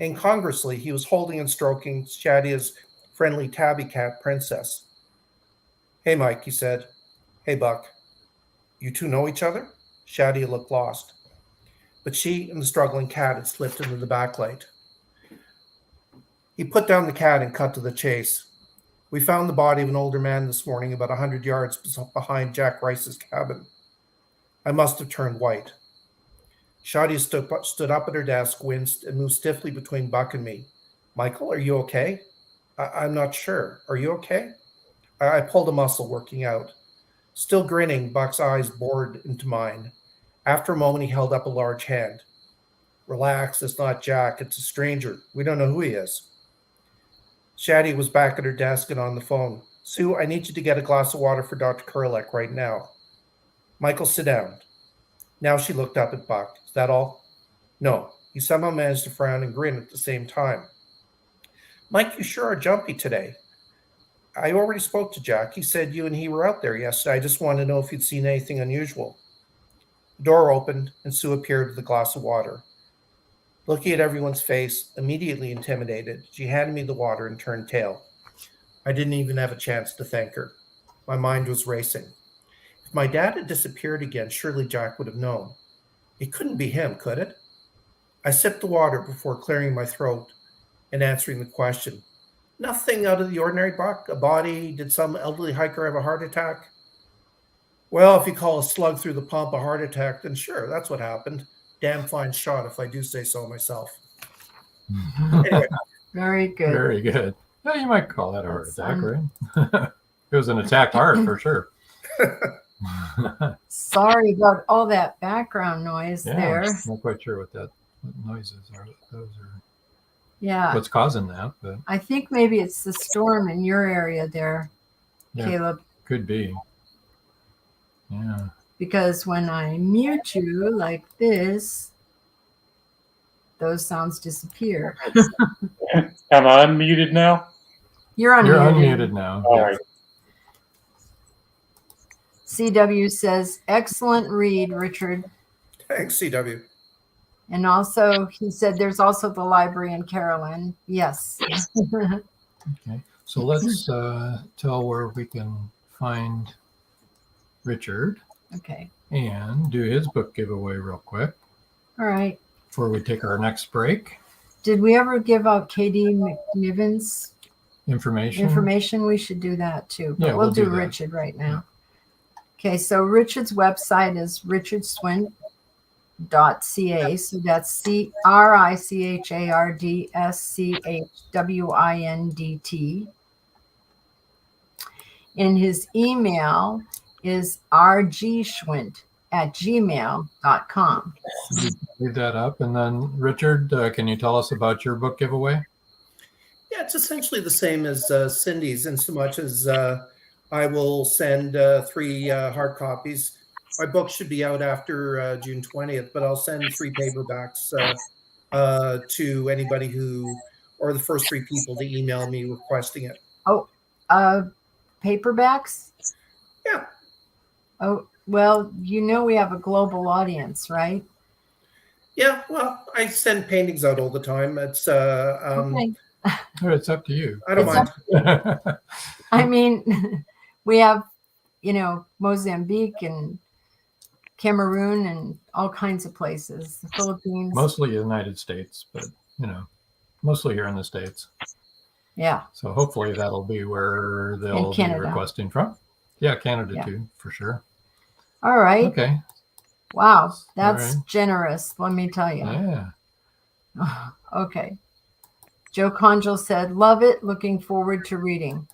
Incongruously, he was holding and stroking Shadia's friendly tabby cat, Princess. "Hey, Mike," he said. "Hey, Buck. You two know each other?" Shadia looked lost. but she and the struggling cat had slipped into the backlight. He put down the cat and cut to the chase. We found the body of an older man this morning about 100 yards behind Jack Rice's cabin. I must have turned white. Shadia stood up at her desk, winced, and moved stiffly between Buck and me. Michael, are you okay? I'm not sure. Are you okay? I pulled a muscle working out. Still grinning, Buck's eyes bored into mine. After a moment, he held up a large hand. Relax, it's not Jack, it's a stranger. We don't know who he is. Shadia was back at her desk and on the phone. Sue, I need you to get a glass of water for Dr. Kurlek right now. Michael, sit down. Now she looked up at Buck. Is that all? No. He somehow managed to frown and grin at the same time. Mike, you sure are jumpy today. I already spoke to Jack. He said you and he were out there yesterday. I just wanted to know if you'd seen anything unusual. The door opened and Sue appeared with a glass of water. Looking at everyone's face, immediately intimidated, she handed me the water and turned tail. I didn't even have a chance to thank her. My mind was racing. If my dad had disappeared again, surely Jack would have known. It couldn't be him, could it? I sipped the water before clearing my throat and answering the question. Nothing out of the ordinary, Buck? A body? Did some elderly hiker have a heart attack? Well, if you call a slug through the pump a heart attack, then sure, that's what happened. Damn fine shot, if I do say so myself. Anyway. Very good. Very good. Yeah, you might call that a heart attack, right? It was an attacked heart for sure. Sorry about all that background noise there. I'm not quite sure what noises are. Those are what's causing that, but I think maybe it's the storm in your area there, Caleb. Could be. Yeah. Because when I mute you like this, those sounds disappear. Am I unmuted now? You're unmuted. You're unmuted now. All right. CW says, excellent read, Richard. Thanks, CW. And also, he said there's also the library in Carolyn. Yes. Okay. So let's tell where we can find Richard. Okay. And do his book giveaway real quick. All right. Before we take our next break. Did we ever give out KD McNiven's information? We should do that too. But we'll do Richard right now. Okay, so Richard's website is richardschwindt.ca. So that's RICHARDSCHWINDT. And his email is rgschwindt@gmail.com. Leave that up. And then, Richard, can you tell us about your book giveaway? Yeah, it's essentially the same as Cindy's in so much as I will send 3 hard copies. My book should be out after June 20th, but I'll send 3 paperbacks to anybody or the first 3 people to email me requesting it. Oh, paperbacks? Yeah. Oh, well, we have a global audience, right? Yeah, well, I send paintings out all the time. It's okay. It's up to you. I don't mind. I mean, we have, Mozambique and Cameroon and all kinds of places, the Philippines. Mostly United States, but, mostly here in the States. Yeah. So hopefully that'll be where they'll be requesting from. Yeah, Canada too, for sure. All right. Okay. Wow, that's generous, let me tell you. Yeah. Okay. Joe Conjal said, love it, looking forward to reading.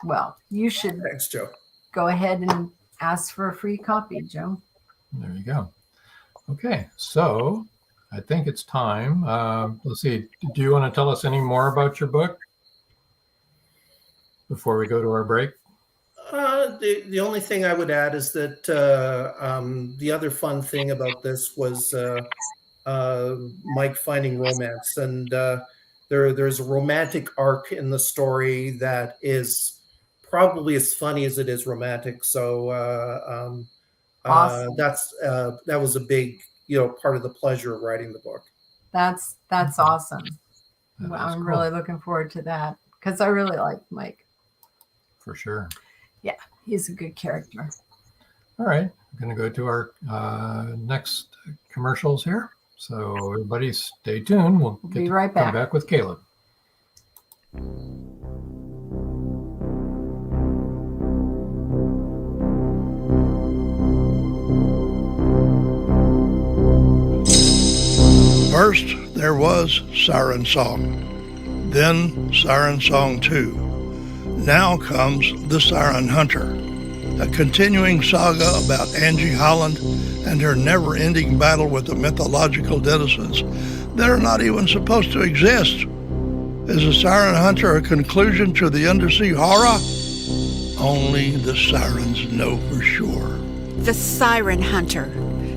Well, you should Thanks, Joe. Go ahead and ask for a free copy, Joe. There you go. Okay, so I think it's time. Let's see. Do you want to tell us any more about your book before we go to our break? The only thing I would add is that the other fun thing about this was Mike finding romance, and there's a romantic arc in the story that is probably as funny as it is romantic. So awesome. That was a big part of the pleasure of writing the book. That's awesome. I'm really looking forward to that because I really like Mike. For sure. Yeah, he's a good character. All right, we're going to go to our next commercials here. So everybody stay tuned. We'll be right back. Come back with Caleb. First, there was Siren Song, then Siren Song 2. Now comes The Siren Hunter, a continuing saga about Angie Holland and her never-ending battle with the mythological denizens that are not even supposed to exist. Is The Siren Hunter a conclusion to the undersea horror? Only the sirens know for sure. The Siren Hunter,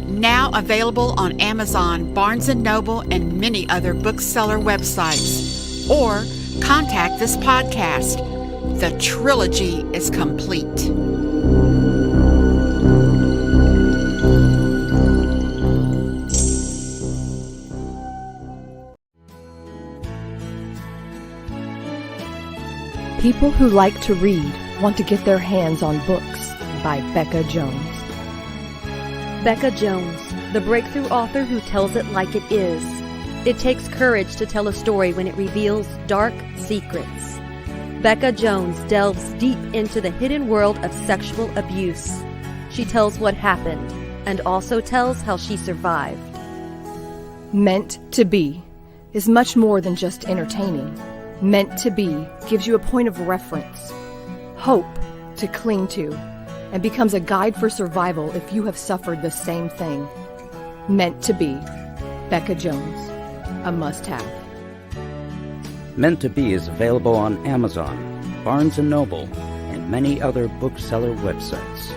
now available on Amazon, Barnes & Noble, and many other bookseller websites. Or contact this podcast. The trilogy is complete. People who like to read want to get their hands on books by Becca Jones. Becca Jones, the breakthrough author who tells it like it is. It takes courage to tell a story when it reveals dark secrets. Becca Jones delves deep into the hidden world of sexual abuse. She tells what happened and also tells how she survived. Meant to Be is much more than just entertaining. Meant to Be gives you a point of reference, hope to cling to, and becomes a guide for survival if you have suffered the same thing. Meant to Be, Becca Jones, a must-have. Meant to Be is available on Amazon, Barnes & Noble, and many other bookseller websites.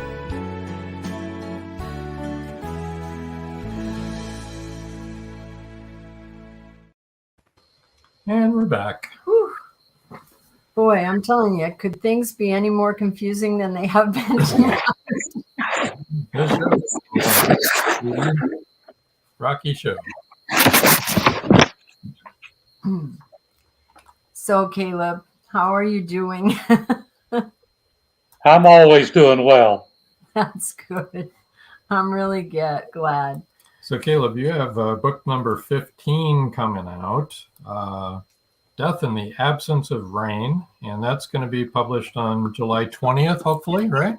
And we're back. Whew. Boy, I'm telling you, could things be any more confusing than they have been tonight? Rocky show. So, Caleb, how are you doing? I'm always doing well. That's good. I'm really glad. So, Caleb, you have book number 15 coming out, Death in the Absence of Rain, and that's going to be published on July 20th, hopefully, right?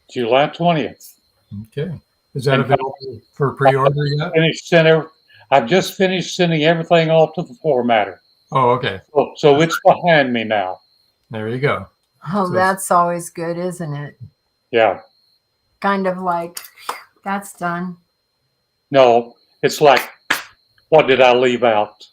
July 20th. Okay. Is that available for pre-order yet? I've just finished sending everything off to the formatter. Oh, okay. So it's behind me now. There you go. Oh, so that's always good, isn't it? Yeah. Kind of like, that's done. No, it's like, what did I leave out?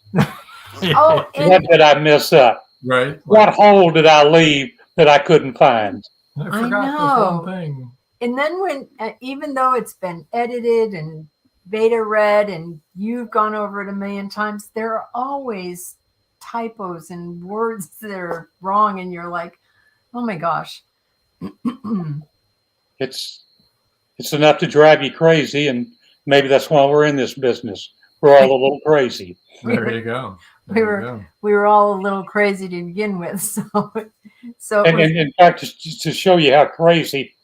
Oh, what did I miss up? Right. What hole did I leave that I couldn't find? I forgot know. this one thing. And then when, even though it's been edited and beta read and you've gone over it a million times, there are always typos and words that are wrong. And you're like, oh my gosh. It's enough to drive you crazy. And maybe that's why we're in this business. We're all a little crazy. There you go. We were all a little crazy to begin with. So and in fact, to show you how crazy,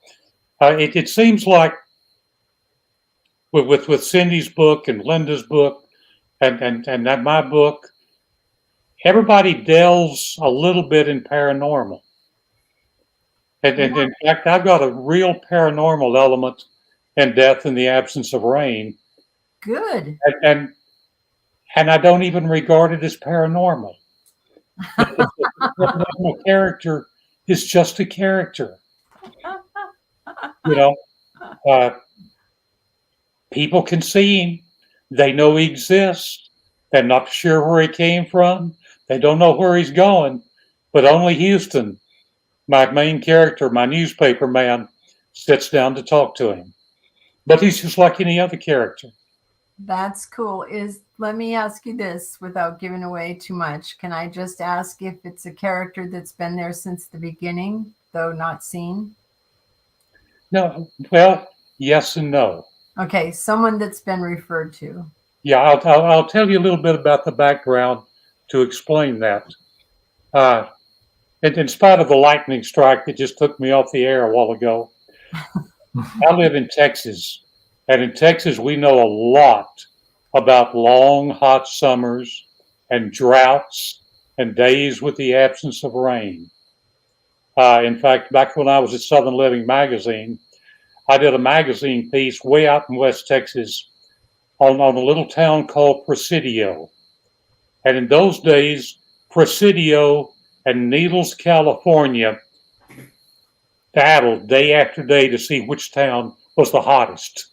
it seems like with Cindy's book and Linda's book and my book, everybody delves a little bit in paranormal. And in fact, I've got a real paranormal element in Death in the Absence of Rain. Good. And I don't even regard it as paranormal. The paranormal character is just a character. You know, people can see him. They know he exists. They're not sure where he came from. They don't know where he's going. But only Houston, my main character, my newspaper man, sits down to talk to him. But he's just like any other character. That's cool. Let me ask you this without giving away too much. Can I just ask if it's a character that's been there since the beginning, though not seen? No. Well, yes and no. Okay, someone that's been referred to. Yeah, I'll tell you a little bit about the background to explain that. In spite of the lightning strike that just took me off the air a while ago, I live in Texas, and in Texas we know a lot about long, hot summers and droughts and days with the absence of rain. In fact, back when I was at Southern Living magazine, I did a magazine piece way out in West Texas on a little town called Presidio. And in those days, Presidio and Needles, California battled day after day to see which town was the hottest.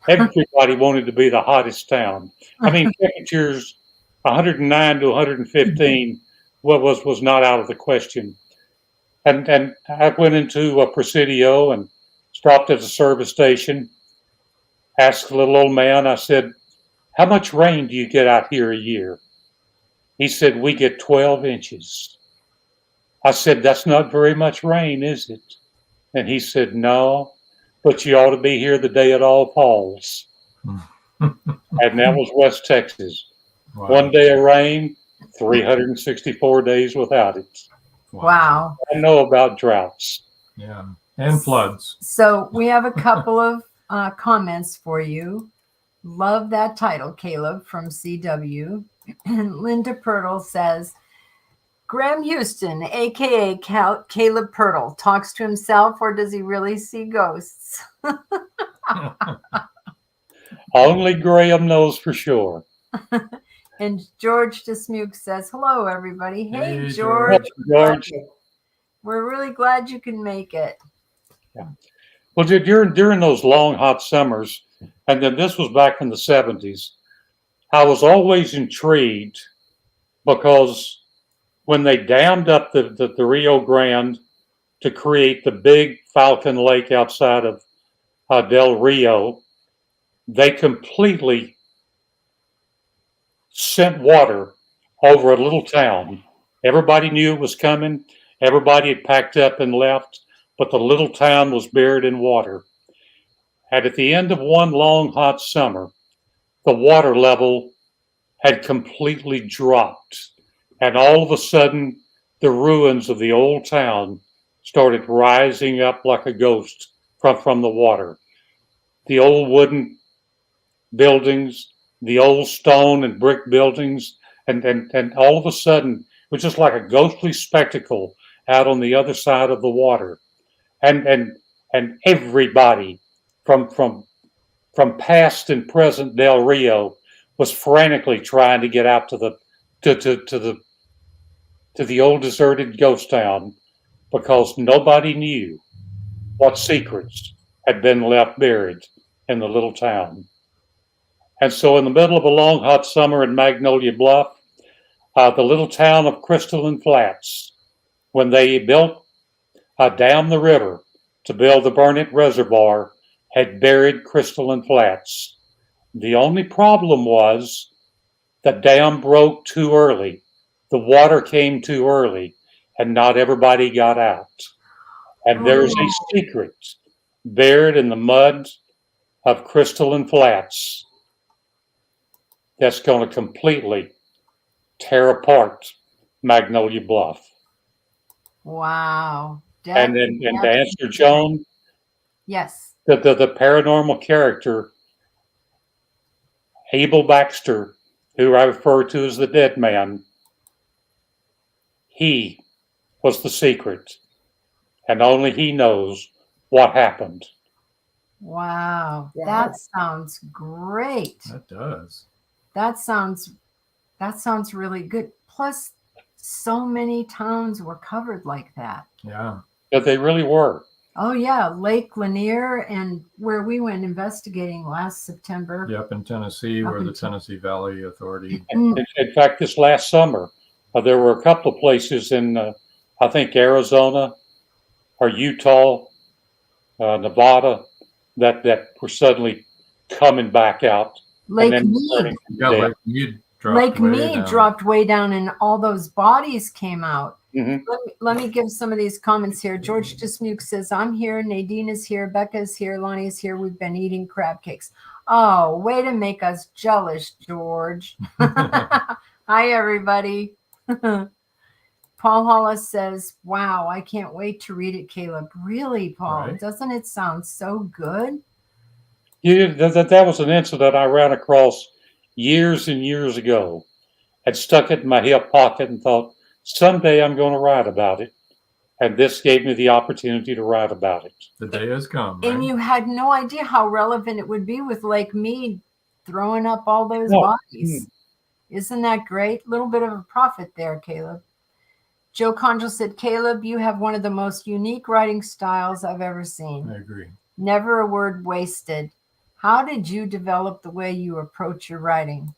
Everybody wanted to be the hottest town. I mean, temperatures 109 to 115 was not out of the question. And I went into a Presidio and stopped at a service station, asked the little old man, I said, how much rain do you get out here a year? He said, we get 12 inches. I said, that's not very much rain, is it? And he said, no, but you ought to be here the day it all falls. And that was West Texas. Wow. One day of rain, 364 days without it. Wow. I know about droughts. Yeah, and floods. So we have a couple of comments for you. Love that title, Caleb, from CW. And Linda Pirtle says, Graham Houston, a.k.a. Caleb Pirtle, talks to himself, or does he really see ghosts? Only Graham knows for sure. And George Dismuke says, hello, everybody. Hey, Hey, George. George. We're really glad you can make it. Yeah. Well, during those long, hot summers, and then this was back in the 70s, I was always intrigued because when they dammed up the Rio Grande to create the big Falcon Lake outside of Del Rio, they completely sent water over a little town. Everybody knew it was coming. Everybody had packed up and left, but the little town was buried in water. And at the end of one long, hot summer, the water level had completely dropped. And all of a sudden, the ruins of the old town started rising up like a ghost from the water. The old wooden buildings, the old stone and brick buildings, and all of a sudden, it was just like a ghostly spectacle out on the other side of the water. And everybody from past and present Del Rio was frantically trying to get out to the old deserted ghost town because nobody knew what secrets had been left buried in the little town. And so in the middle of a long hot summer in Magnolia Bluff, the little town of Crystalline Flats, when they built a dam the river to build the Burnett Reservoir, had buried Crystalline Flats. The only problem was the dam broke too early. The water came too early, and not everybody got out. And there's a secret buried in the mud of Crystalline Flats that's going to completely tear apart Magnolia Bluff. Wow. And to answer Joan, yes, the paranormal character, Abel Baxter, who I refer to as the dead man, he was the secret, and only he knows what happened. Wow. Wow. That sounds great. That does. That sounds really good. Plus, so many towns were covered like that. Yeah. But they really were. Oh yeah, Lake Lanier and where we went investigating last September. Yep, in Tennessee, where the Tennessee Valley Authority. In fact, this last summer, there were a couple of places in, I think, Arizona or Utah, Nevada, that were suddenly coming back out. Lake Mead. Yeah, Lake Mead dropped Lake way Mead down. dropped way down, and all those bodies came out. Mm-hmm. Let me give some of these comments here. George Dismuke says, I'm here. Nadine is here. Becca is here. Lonnie is here. We've been eating crab cakes. Oh, way to make us jealous, George. Hi, everybody. Paul Hollis says, wow, I can't wait to read it, Caleb. Really, Paul? Right. Doesn't it sound so good? That was an incident I ran across years and years ago. I'd stuck it in my hip pocket and thought, someday I'm going to write about it. And this gave me the opportunity to write about it. The day has come. Right? And you had no idea how relevant it would be with Lake Mead throwing up all those No. bodies. Isn't that great? A little bit of a prophet there, Caleb. Joe Conjal said, Caleb, you have one of the most unique writing styles I've ever seen. I agree. Never a word wasted. How did you develop the way you approach your writing?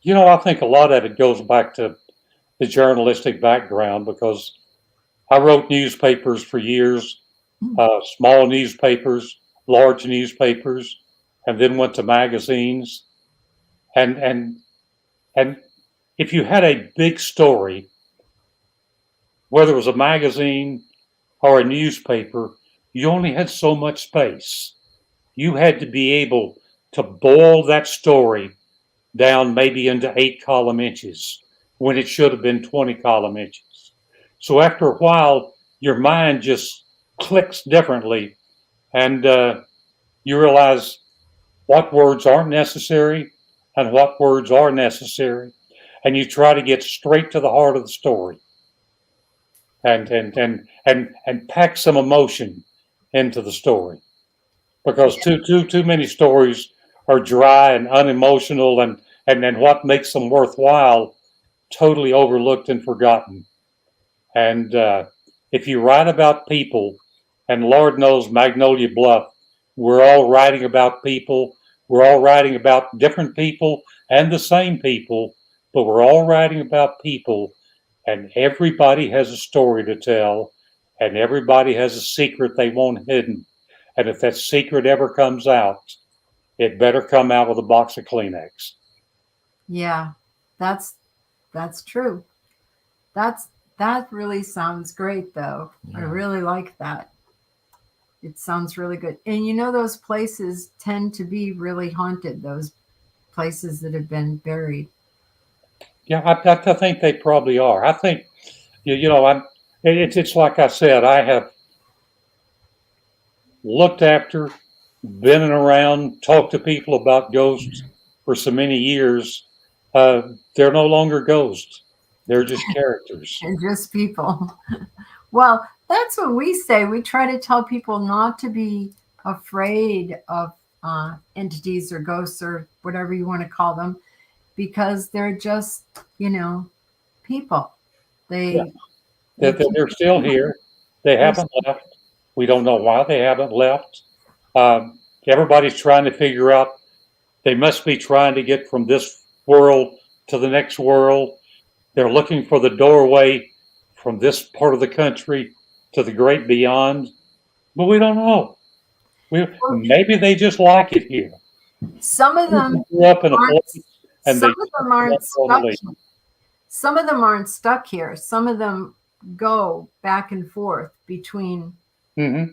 You know, I think a lot of it goes back to the journalistic background, because I wrote newspapers for years, small newspapers, large newspapers, and then went to magazines. And if you had a big story, whether it was a magazine or a newspaper, you only had so much space. You had to be able to boil that story down maybe into 8 column inches when it should have been 20 column inches. So after a while, your mind just clicks differently, and you realize what words aren't necessary and what words are necessary, and you try to get straight to the heart of the story and pack some emotion into the story, because too many stories are dry and unemotional, and what makes them worthwhile totally overlooked and forgotten. And if you write about people, and Lord knows Magnolia Bluff, we're all writing about people. We're all writing about different people and the same people, but we're all writing about people, and everybody has a story to tell, and everybody has a secret they want hidden. And if that secret ever comes out, it better come out with a box of Kleenex. Yeah, that's true. That really sounds great, though. Yeah. I really like that. It sounds really good. And you know, those places tend to be really haunted, those places that have been buried. Yeah, I think they probably are. I think, it's like I said, I have looked after, been around, talked to people about ghosts for so many years. They're no longer ghosts. They're just characters. And just people. Well, that's what we say. We try to tell people not to be afraid of entities or ghosts or whatever you want to call them, because they're just, people. They're still here. They haven't left. We don't know why they haven't left. Everybody's trying to figure out, they must be trying to get from this world to the next world. They're looking for the doorway from this part of the country to the great beyond, but we don't know. Maybe they just like it here. Some of them aren't stuck here. Some of them aren't stuck here. Some of them go back and forth between, the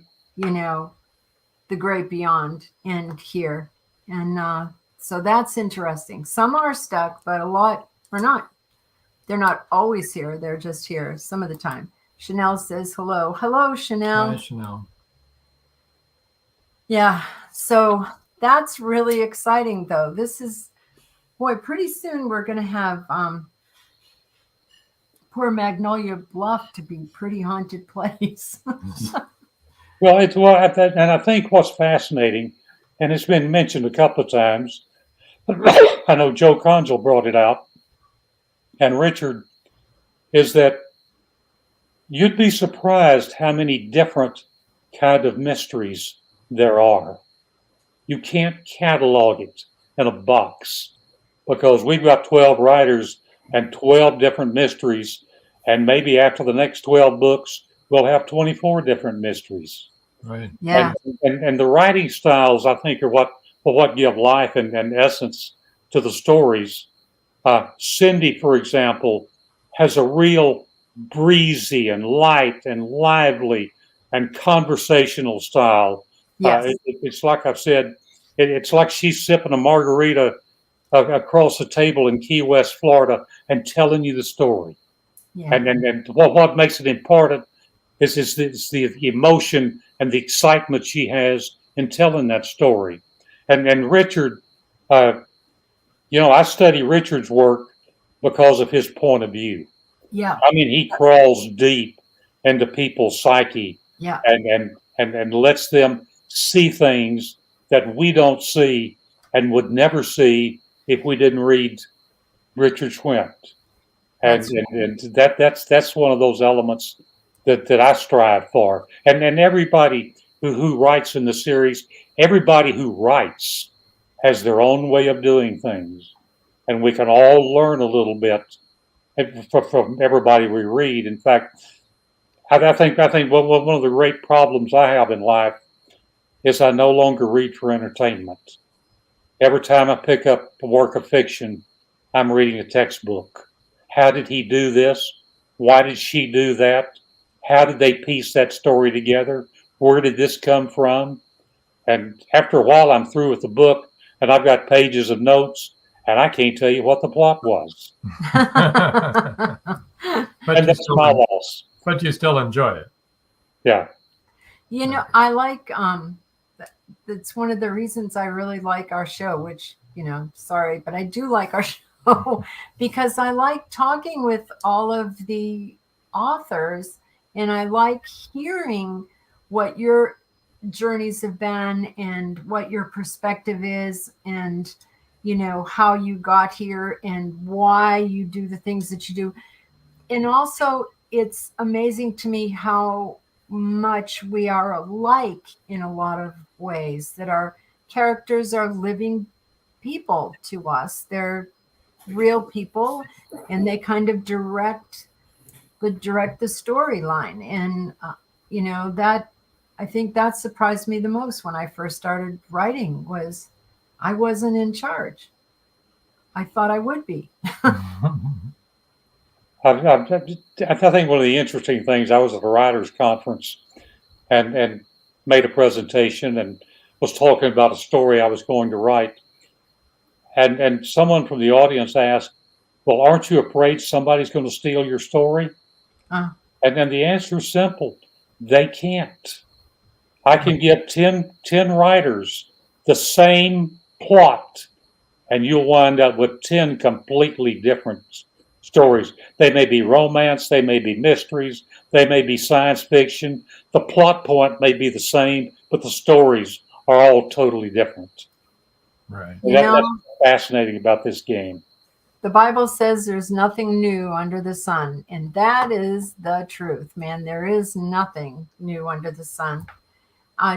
great beyond and here. And so that's interesting. Some are stuck, but a lot are not. They're not always here. They're just here some of the time. Chanel says hello. Hello, Chanel. Hi, Chanel. Yeah. So that's really exciting, though. This is, boy, pretty soon we're going to have poor Magnolia Bluff to be a pretty haunted place. Well, and I think what's fascinating, and it's been mentioned a couple of times, I know Joe Conjal brought it out, and Richard, is that you'd be surprised how many different kind of mysteries there are. You can't catalog it in a box, because we've got 12 writers and 12 different mysteries, and maybe after the next 12 books, we'll have 24 different mysteries. Right. Yeah. And the writing styles, I think, are what give life and essence to the stories. Cindy, for example, has a real breezy and light and lively and conversational style. Yes. It's like I've said, it's like she's sipping a margarita across the table in Key West, Florida, and telling you the story. Yeah. And what makes it important is the emotion and the excitement she has in telling that story. And Richard, I study Richard's work because of his point of view. Yeah. I mean, he crawls deep into people's psyche, yeah, and lets them see things that we don't see and would never see if we didn't read Richard Schwindt. And that's one of those elements that I strive for. And everybody who writes in the series, everybody who writes has their own way of doing things, and we can all learn a little bit from everybody we read. In fact, I think one of the great problems I have in life is I no longer read for entertainment. Every time I pick up a work of fiction, I'm reading a textbook. How did he do this? Why did she do that? How did they piece that story together? Where did this come from? And after a while, I'm through with the book, and I've got pages of notes, and I can't tell you what the plot was. And that's my loss. But you still enjoy it. Yeah. I like, that's one of the reasons I really like our show, which, sorry, but I do like our show because I like talking with all of the authors, and I like hearing what your journeys have been and what your perspective is, and, how you got here and why you do the things that you do. And also, it's amazing to me how much we are alike in a lot of ways, that our characters are living people to us. They're real people, and they kind of direct the storyline. And, that, I think that surprised me the most when I first started writing, was I wasn't in charge. I thought I would be. I think one of the interesting things, I was at a writers' conference and made a presentation and was talking about a story I was going to write. And someone from the audience asked, well, aren't you afraid somebody's going to steal your story? And then the answer is simple. They can't. I can give 10 writers the same plot, and you'll wind up with 10 completely different stories. They may be romance, they may be mysteries, they may be science fiction. The plot point may be the same, but the stories are all totally different. Right. That's fascinating about this game. The Bible says there's nothing new under the sun, and that is the truth, man. There is nothing new under the sun.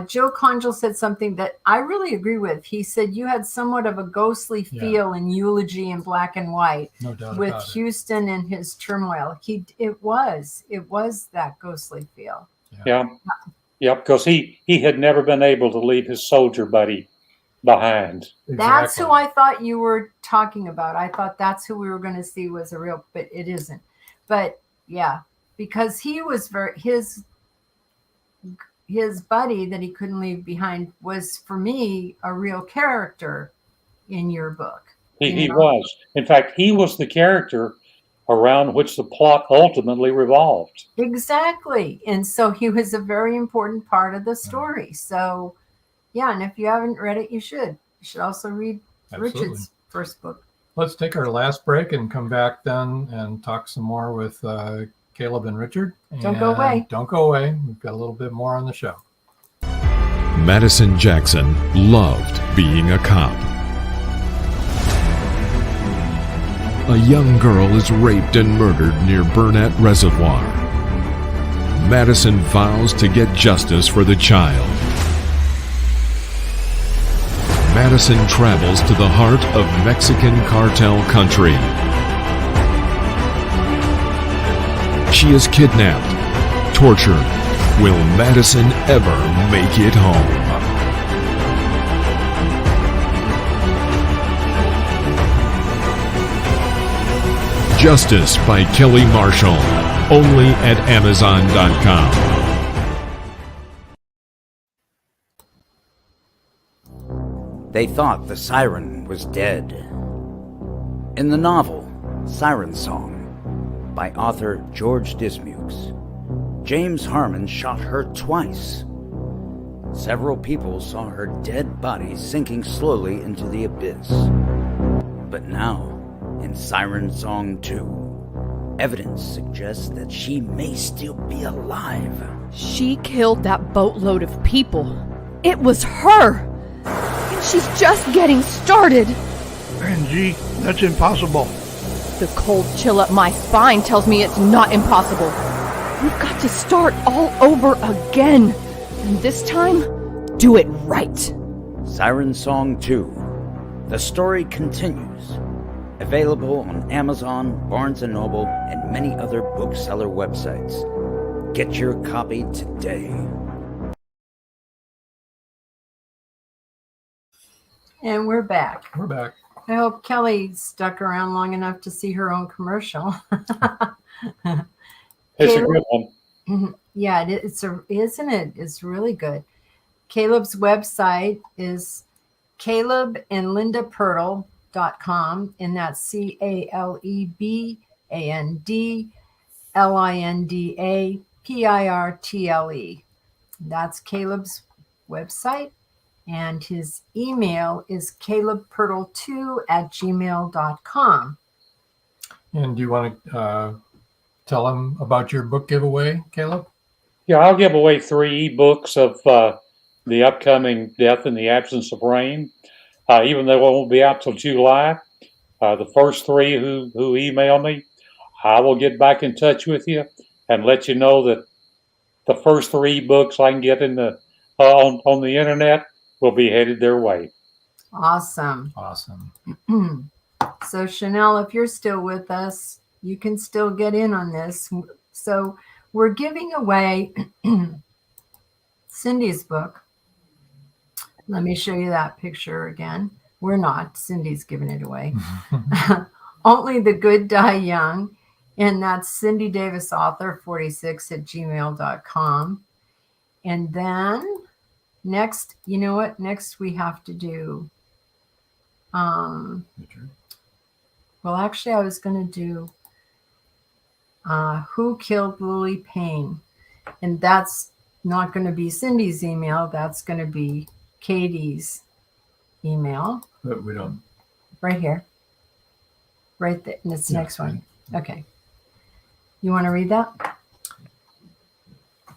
Joe Conjal said something that I really agree with. He said you had somewhat of a ghostly feel in Eulogy in Black and White, no doubt with about Houston and his turmoil. It was that ghostly feel. Yeah, because he had never been able to leave his soldier buddy behind. That's who I thought you were talking about. I thought that's who we were going to see was a real, but it isn't. But yeah, because he was his buddy that he couldn't leave behind was, for me, a real character in your book. He was. In fact, he was the character around which the plot ultimately revolved. Exactly. And so he was a very important part of the story. So, yeah, and if you haven't read it, you should. You should also read Richard's first book. Let's take our last break and come back then and talk some more with Caleb and Richard. Don't go away. Don't go away. We've got a little bit more on the show. Madison Jackson loved being a cop. A young girl is raped and murdered near Burnett Reservoir. Madison vows to get justice for the child. Madison travels to the heart of Mexican cartel country. She is kidnapped, tortured. Will Madison ever make it home? Justice by Kelly Marshall, only at Amazon.com. They thought the siren was dead. In the novel Siren Song by author George Dismukes, James Harmon shot her twice. Several people saw her dead body sinking slowly into the abyss. But now, in Siren Song 2, evidence suggests that she may still be alive. She killed that boatload of people. It was her! And she's just getting started! Angie, that's impossible. The cold chill up my spine tells me it's not impossible. We've got to start all over again. And this time, do it right. Siren Song 2. The story continues. Available on Amazon, Barnes & Noble, and many other bookseller websites. Get your copy today. And we're back. We're back. I hope Kelly stuck around long enough to see her own commercial. It's a good one. Yeah, isn't it? It's really good. Caleb's website is calebandlindapirtle.com, and that's CalebandLindapirtle. That's Caleb's website, and his email is calebpirtle2@gmail.com. And do you want to tell them about your book giveaway, Caleb? Yeah, I'll give away 3 ebooks of the upcoming Death in the Absence of Rain, even though it won't be out till July. The first 3 who email me, I will get back in touch with you and let you know that the first 3 books I can get in the on the internet will be headed their way. Awesome. So Chanel, if you're still with us, you can still get in on this. So we're giving away Cindy's book. Let me show you that picture again. We're not. Cindy's giving it away. Only the Good Die Young. And that's Cindy Davis Author 46@gmail.com. And then next, you know what? Next we have to do. Well, actually, I was going to do Who Killed Lily Payne? And that's not going to be Cindy's email. That's going to be Katie's email. But we don't. Right here. Right there. And it's the next one. Okay. You want to read that?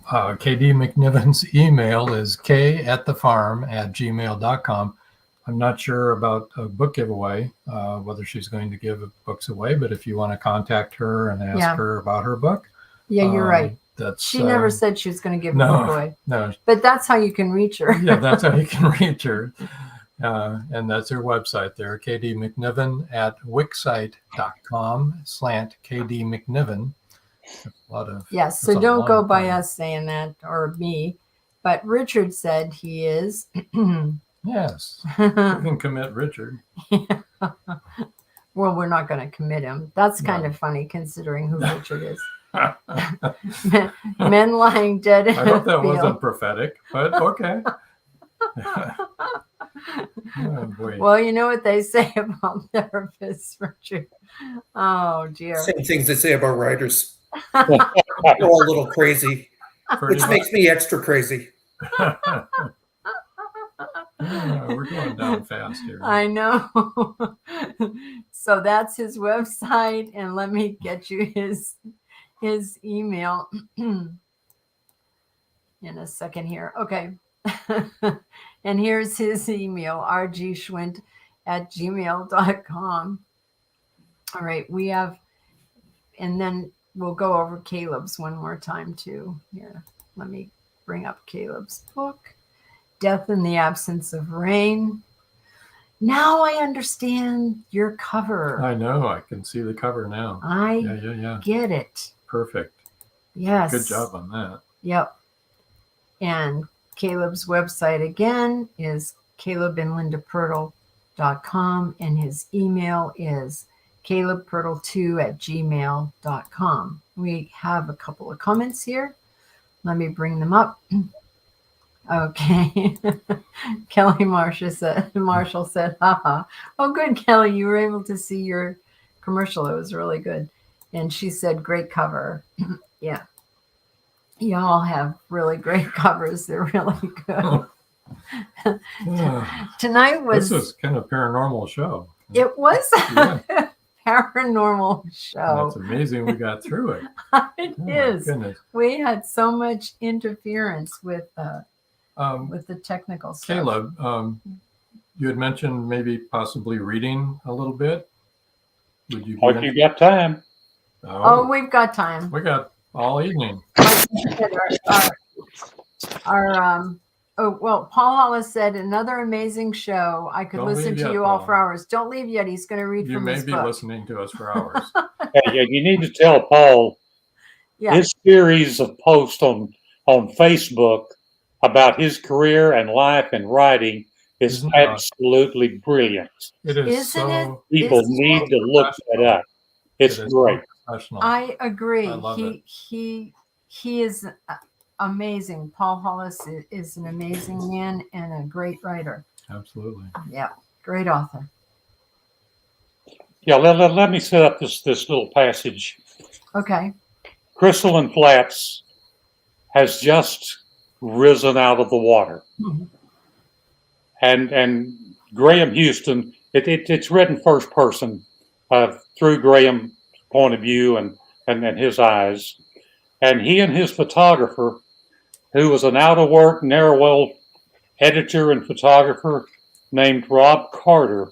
KD McNiven's email is k@thefarm@gmail.com. I'm not sure about a book giveaway, whether she's going to give books away, but if you want to contact her and ask her about her book. Yeah, you're right. She never said she was going to give a book away. No. But that's how you can reach her. Yeah, that's how you can reach her. And that's her website there, KD McNiven at wixsite.com/KD McNiven. A lot of, yes, so don't go by us saying that or me. But Richard said he is. Yes, you can commit Richard. Well, we're not going to commit him. That's kind of funny considering who Richard is. Men lying dead in I hope that a field. wasn't prophetic, but okay. Oh, boy. Well, you know what they say about therapists, Richard. Oh, dear. Same things they say about writers. They're all a little crazy, which makes me extra crazy. We're going down fast here. I know. So that's his website, and let me get you his email in a second here. Okay. And here's his email, rgschwindt@gmail.com. All right, we have, and then we'll go over Caleb's one more time too. Here, let me bring up Caleb's book, Death in the Absence of Rain. Now I understand your cover. I know. I can see the cover now. I get it. Perfect. Yes. Good job on that. Yep. And Caleb's website again is calebandlindapirtle.com, and his email is calebpirtle2@gmail.com. We have a couple of comments here. Let me bring them up. Okay. Kelly Marshall said, haha. Oh, good, Kelly. You were able to see your commercial. It was really good. And she said, great cover. Yeah. Y'all have really great covers. They're really good. Tonight was... This is kind of paranormal show. It was Yeah. a paranormal show. That's amazing we got through it. It Oh, my is. goodness. We had so much interference with the technical stuff. Caleb, you had mentioned maybe possibly reading a little bit. Would you? Like you got time? Oh, we've got time. We got all evening. Well, Paul Hollis said, another amazing show. I could Don't listen leave to yet, you all Paul. for hours. Don't leave yet. He's going to read You from may his be book. listening to us for hours. Yeah, you need to tell Paul Yeah. his series of posts on Facebook about his career and life and writing is Isn't it absolutely brilliant. It is Isn't so. People Isn't need it? to look that up. It's It is great. professional. I agree. I love it. He is amazing. Paul Hollis is an amazing man and a great writer. Absolutely. Yeah, great author. Yeah, let me set up this little passage. Okay. Crystalline Flats has just risen out of the water. And Graham Houston, it's written first person through Graham's point of view and his eyes. And he and his photographer, who was an out-of-work Narrowell editor and photographer named Rob Carter,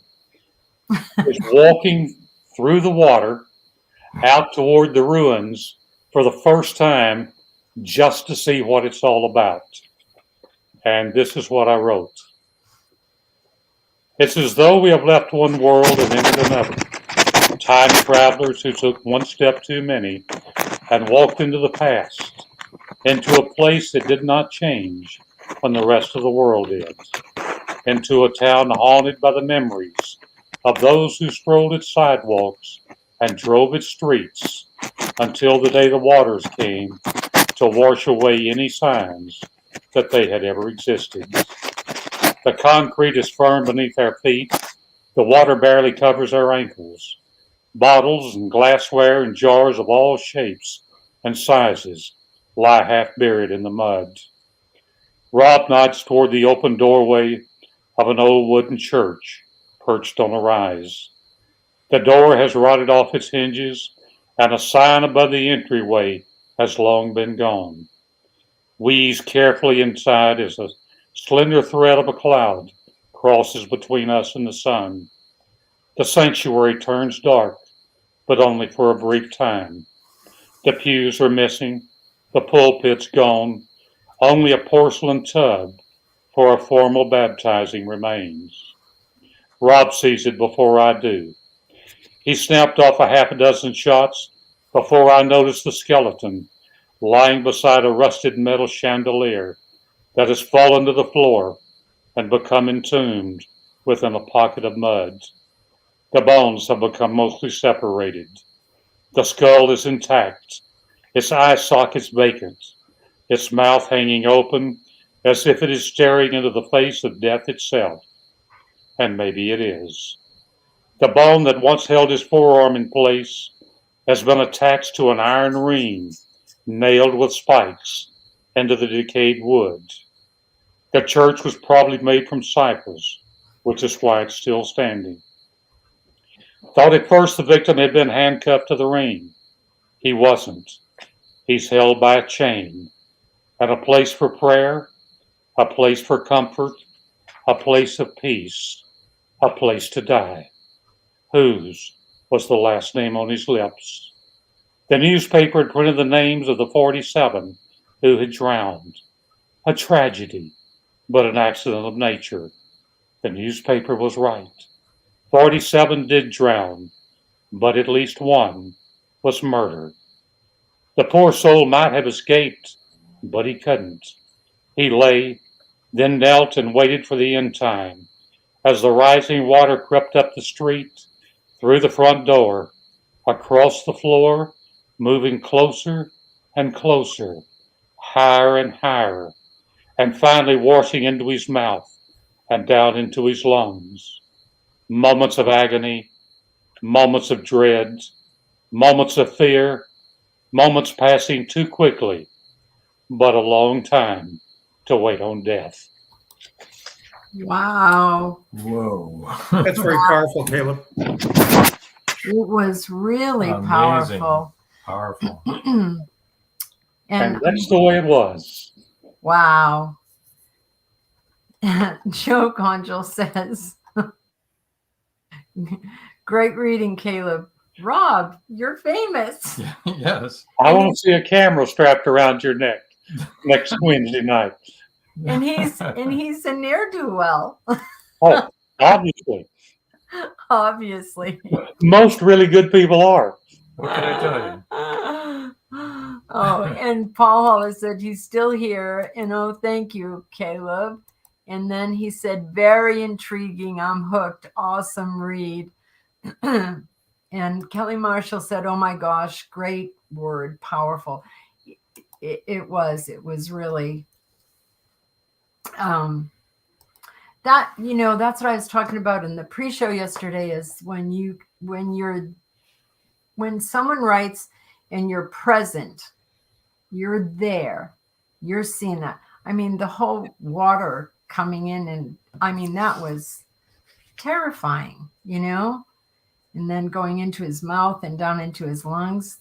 is walking through the water out toward the ruins for the first time just to see what it's all about. And this is what I wrote. It's as though we have left one world and entered another. Time travelers who took one step too many and walked into the past, into a place that did not change when the rest of the world did, into a town haunted by the memories of those who strolled its sidewalks and drove its streets until the day the waters came to wash away any signs that they had ever existed. The concrete is firm beneath our feet. The water barely covers our ankles. Bottles and glassware and jars of all shapes and sizes lie half buried in the mud. Rob nods toward the open doorway of an old wooden church perched on a rise. The door has rotted off its hinges, and a sign above the entryway has long been gone. We ease carefully inside as a slender thread of a cloud crosses between us and the sun. The sanctuary turns dark, but only for a brief time. The pews are missing, the pulpit's gone, only a porcelain tub for a formal baptizing remains. Rob sees it before I do. He snapped off a half a dozen shots before I noticed the skeleton lying beside a rusted metal chandelier that has fallen to the floor and become entombed within a pocket of mud. The bones have become mostly separated. The skull is intact, its eye sockets vacant, its mouth hanging open as if it is staring into the face of death itself. And maybe it is. The bone that once held his forearm in place has been attached to an iron ring nailed with spikes into the decayed wood. The church was probably made from cypress, which is why it's still standing. Thought at first the victim had been handcuffed to the ring. He wasn't. He's held by a chain at a place for prayer, a place for comfort, a place of peace, a place to die. Whose was the last name on his lips? The newspaper had printed the names of the 47 who had drowned. A tragedy, but an accident of nature. The newspaper was right. 47 did drown, but at least one was murdered. The poor soul might have escaped, but he couldn't. He lay, then knelt and waited for the end time. As the rising water crept up the street, through the front door, across the floor, moving closer and closer, higher and higher, and finally washing into his mouth and down into his lungs. Moments of agony, moments of dread, moments of fear, moments passing too quickly, but a long time to wait on death. Wow. Whoa. That's very powerful, Caleb. It was really Amazing. powerful. Powerful. And that's the way it was. Wow. Joe Conjal says, great reading, Caleb. Rob, you're famous. Yes. I want to see a camera strapped around your neck next Wednesday night. And he's a ne'er-do-well. Oh, obviously. Obviously. Most really good people are. What can I tell you? Oh, and Paul Hollis said he's still here. And oh, thank you, Caleb. And then he said, very intriguing. I'm hooked. Awesome read. And Kelly Marshall said, oh my gosh, great word. Powerful. It was really, that, that's what I was talking about in the pre-show yesterday, is when someone writes and you're present, you're there, you're seeing that. I mean, the whole water coming in, and I mean, that was terrifying, and then going into his mouth and down into his lungs.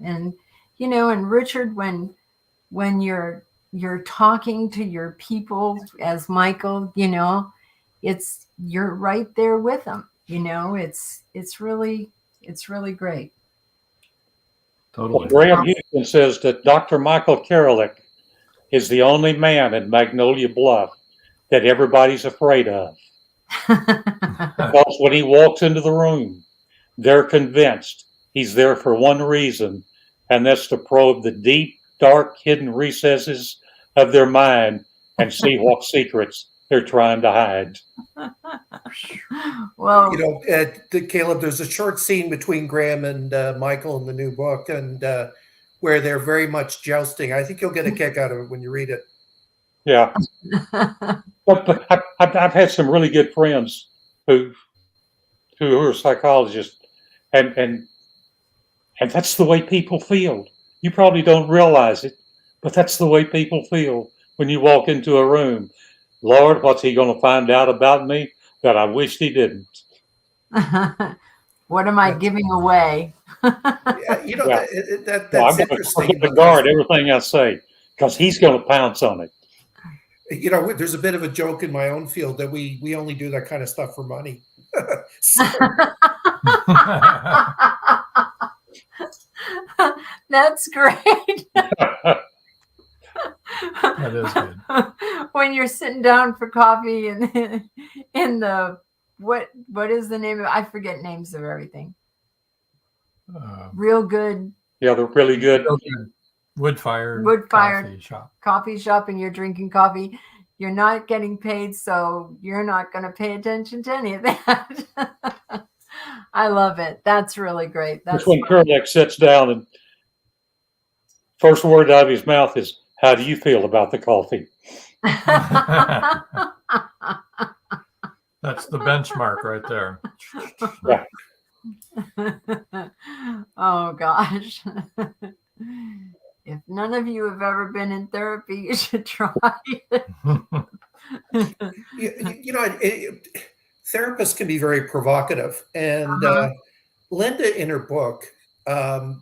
And, and Richard, when you're talking to your people as Michael, you're right there with them. It's really great. Totally. Well, Graham Houston says that Dr. Michael Karalik is the only man in Magnolia Bluff that everybody's afraid of. Because when he walks into the room, they're convinced he's there for one reason, and that's to probe the deep, dark, hidden recesses of their mind and see what secrets they're trying to hide. Well, Caleb, there's a short scene between Graham and Michael in the new book, and where they're very much jousting. I think you'll get a kick out of it when you read it. Yeah. But I've had some really good friends who are psychologists, and that's the way people feel. You probably don't realize it, but that's the way people feel when you walk into a room. Lord, what's he going to find out about me that I wished he didn't? What am I giving away? That's I'm interesting. going to guard everything I say, because he's going to pounce on it. There's a bit of a joke in my own field that we only do that kind of stuff for money. That's great. That is good. When you're sitting down for coffee and in the what is the name of, I forget names of everything. Real good. Yeah, they're really good. Wood-fired coffee shop, and you're drinking coffee. You're not getting paid, so you're not going to pay attention to any of that. I love it. That's really great. That's when Kurlik sits down and first word out of his mouth is, how do you feel about the coffee? That's the benchmark right there. Yeah. Oh, gosh. If none of you have ever been in therapy, you should try it. Therapists can be very provocative. And Linda, in her book,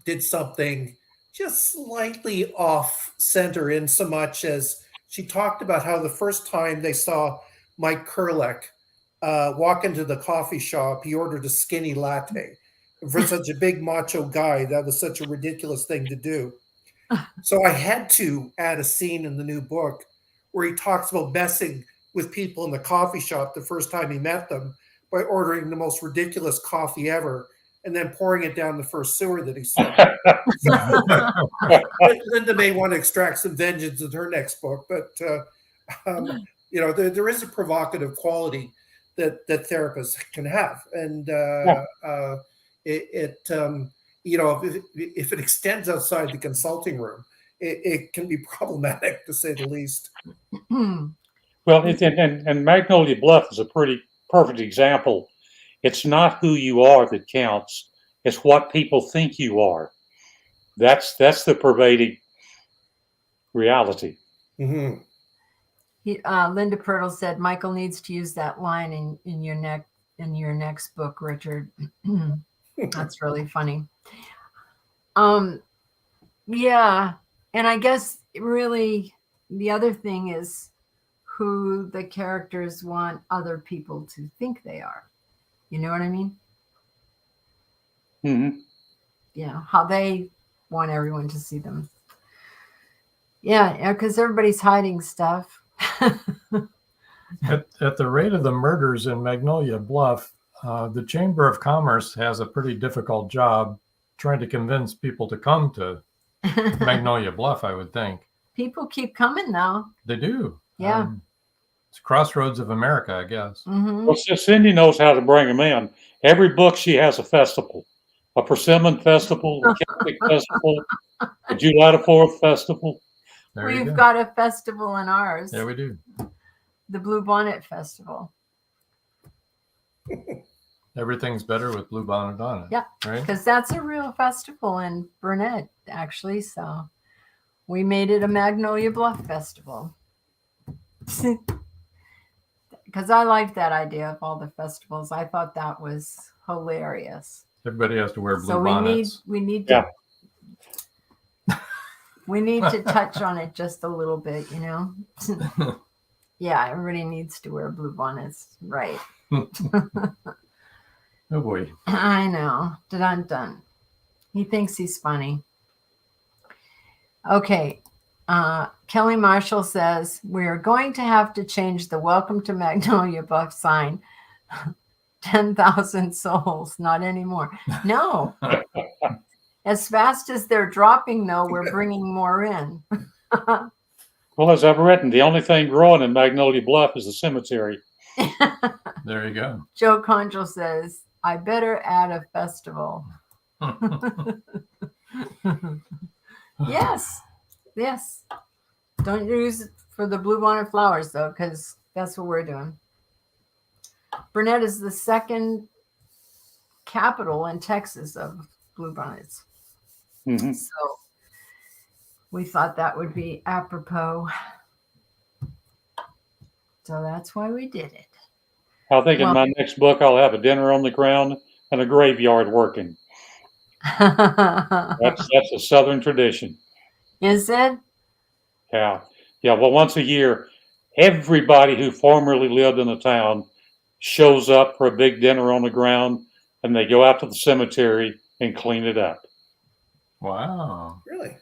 did something just slightly off center, in so much as she talked about how the first time they saw Mike Kurlik walk into the coffee shop, he ordered a skinny latte. And for such a big macho guy, that was such a ridiculous thing to do. So I had to add a scene in the new book where he talks about messing with people in the coffee shop the first time he met them by ordering the most ridiculous coffee ever and then pouring it down the first sewer that he saw. Linda may want to extract some vengeance in her next book, but there is a provocative quality that therapists can have, and if it extends outside the consulting room, it can be problematic, to say the least. Well, and Magnolia Bluff is a pretty perfect example It's not who you are that counts. It's what people think you are. That's the pervading reality. Mm-hmm. Linda Pirtle said Michael needs to use that line in your next book, Richard. That's really funny. Yeah, and I guess really the other thing is who the characters want other people to think they are. You know what I mean? Mm-hmm. Yeah, how they want everyone to see them. Yeah, because everybody's hiding stuff. At the rate of the murders in Magnolia Bluff, the Chamber of Commerce has a pretty difficult job trying to convince people to come to Magnolia Bluff, I would think. People keep coming though. They do. Yeah. It's crossroads of America, I guess. Mm-hmm. Well, Cindy knows how to bring them in. Every book she has a festival. A Persimmon Festival, a Celtic Festival, a July the 4th Festival. We've got a festival in ours. Yeah, we do. The Blue Bonnet Festival. Everything's better with Blue Bonnet on it. Yeah, right? Because that's a real festival in Burnett, actually. So we made it a Magnolia Bluff Festival. Because I liked that idea of all the festivals. I thought that was hilarious. Everybody has to wear blue so bonnets. we need to we need to touch on it just a little bit, you know. Yeah, everybody needs to wear blue bonnets, right? Oh boy. I know. Dun. He thinks he's funny. Okay. Kelly Marshall says, we're going to have to change the Welcome to Magnolia Bluff sign. 10,000 souls, not anymore. No. As fast as they're dropping, though, we're bringing more in. Well, as I've written, the only thing growing in Magnolia Bluff is the cemetery. There you go. Joe Conjal says, I better add a festival. Yes. Don't use it for the Blue Bonnet flowers, though, because that's what we're doing. Burnett is the second capital in Texas of bluebonnets. Mm-hmm. So we thought that would be apropos. So that's why we did it. I think in my next book, I'll have a dinner on the ground and a graveyard working. That's a Southern tradition. Is it? Yeah. Well, once a year, everybody who formerly lived in the town shows up for a big dinner on the ground, and they go out to the cemetery and clean it up. Wow. Really?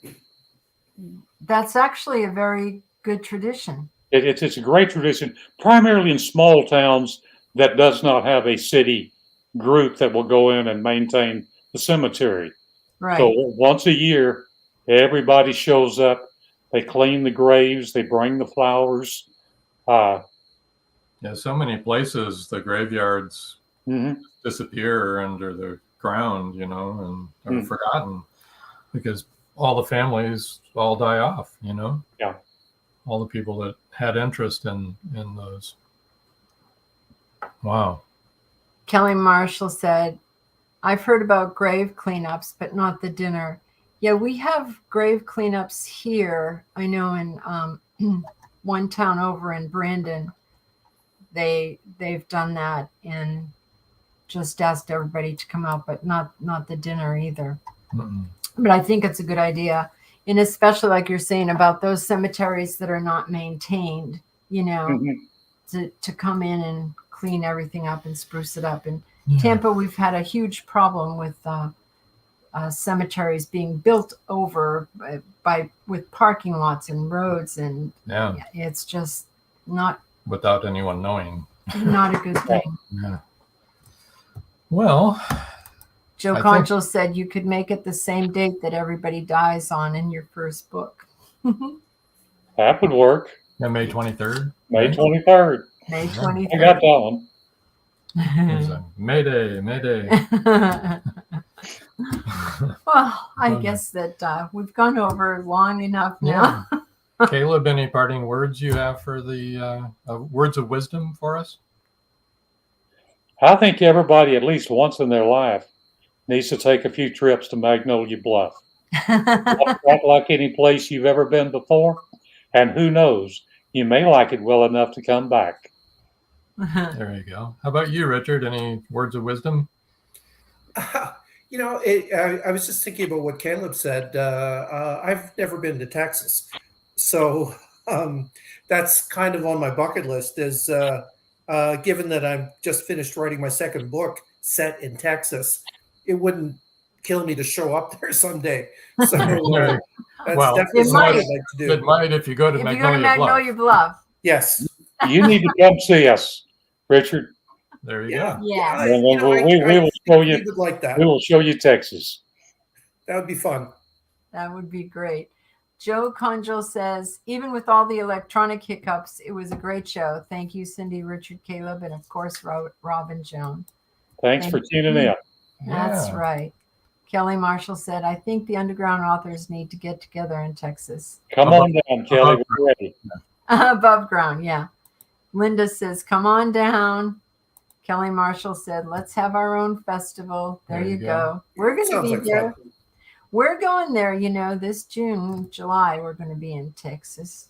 That's actually a very good tradition. It's a great tradition, primarily in small towns that does not have a city group that will go in and maintain the cemetery. Right. So once a year, everybody shows up. They clean the graves. They bring the flowers. Yeah, so many places the graveyards disappear under the ground, you know, and are forgotten because all the families all die off, you know. Yeah. All the people that had interest in those. Wow. Kelly Marshall said, I've heard about grave cleanups, but not the dinner. Yeah, we have grave cleanups here. I know in one town over in Brandon, they've done that and just asked everybody to come out, but not the dinner either. Mm-mm. But I think it's a good idea. And especially like you're saying about those cemeteries that are not maintained, you know, to come in and clean everything up and spruce it up. In Tampa, we've had a huge problem with cemeteries being built over with parking lots and roads, and it's just not without anyone knowing. Not a good thing. Yeah. Well, Joe Conchel said you could make it the same date that everybody dies on in your first book. That would work. Yeah, May 23rd. May 23rd. May 23rd. I got that one. Mayday, Mayday. Well, I guess that we've gone over long enough now. Yeah. Caleb, any parting words you have for the words of wisdom for us? I think everybody, at least once in their life, needs to take a few trips to Magnolia Bluff. Not like any place you've ever been before, and who knows, you may like it well enough to come back. There you go. How about you, Richard? Any words of wisdom? You know, I was just thinking about what Caleb said. I've never been to Texas, so that's kind of on my bucket list. Is given that I'm just finished writing my second book set in Texas, it wouldn't kill me to show up there someday. So that's definitely what I'd like to do. It might if you go to Magnolia Bluff. Yes. You need to come see us, Richard. There you go. Yeah. And we will show you. We would like that. We will show you Texas. That would be fun. That would be great. Joe Conjol says, even with all the electronic hiccups, it was a great show. Thank you, Cindy, Richard, Caleb, and of course, Rob and Joan. Thanks for tuning in. That's right. Kelly Marshall said, I think the underground authors need to get together in Texas. Come on down, Kelly. We're ready. Above ground, yeah. Linda says, come on down. Kelly Marshall said, let's have our own festival. There you go. We're going to be there. Fun. We're going there, this June, July, we're going to be in Texas.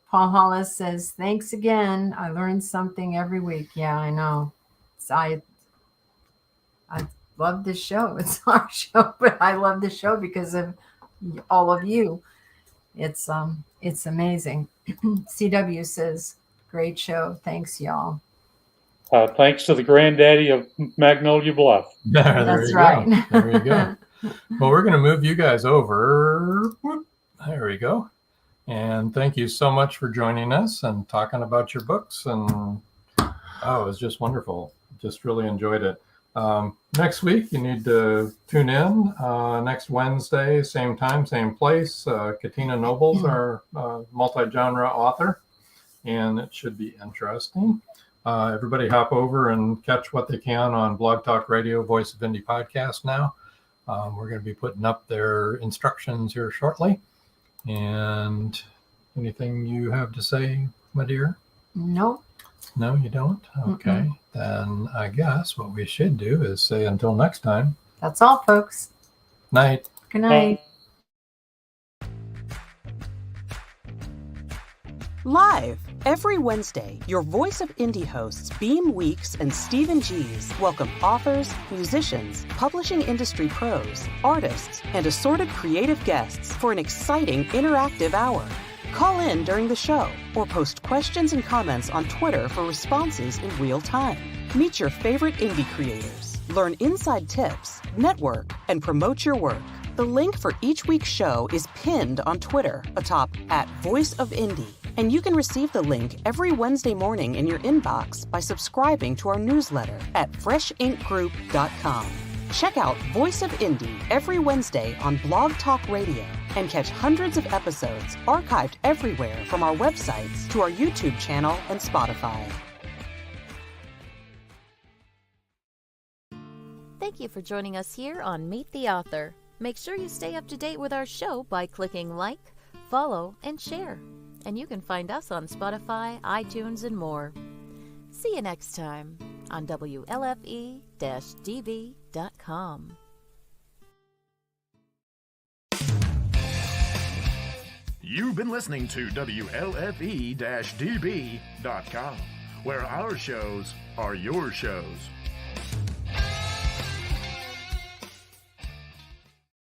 Paul Hollis says, thanks again. I learned something every week. Yeah, I know. I love this show. It's our show, but I love this show because of all of you. It's amazing. CW says, great show. Thanks, y'all. Thanks to the granddaddy of Magnolia Bluff. That's right. There you go. Well, we're going to move you guys over. There we go. And thank you so much for joining us and talking about your books. And it was just wonderful. Just really enjoyed it. Next week, you need to tune in. Next Wednesday, same time, same place. Katina Nobles, our multi-genre author. And it should be interesting. Everybody hop over and catch what they can on Blog Talk Radio, Voice of Indie podcast now. We're going to be putting up their instructions here shortly. And anything you have to say, my dear? No. No, you don't? Okay. Then I guess what we should do is say until next time. That's all, folks. Night. Good night. Live every Wednesday, your Voice of Indie hosts Beam Weeks and Stephen Gees welcome authors, musicians, publishing industry pros, artists, and assorted creative guests for an exciting interactive hour. Call in during the show or post questions and comments on Twitter for responses in real time. Meet your favorite indie creators, learn inside tips, network, and promote your work. The link for each week's show is pinned on Twitter atop @VoiceOfIndie. And you can receive the link every Wednesday morning in your inbox by subscribing to our newsletter at freshinkgroup.com. Check out Voice of Indie every Wednesday on Blog Talk Radio and catch hundreds of episodes archived everywhere from our websites to our YouTube channel and Spotify. Thank you for joining us here on Meet the Author. Make sure you stay up to date with our show by clicking like, follow, and share. And you can find us on Spotify, iTunes, and more. See you next time on WLFE-DB.com. You've been listening to WLFE-DB.com, where our shows are your shows.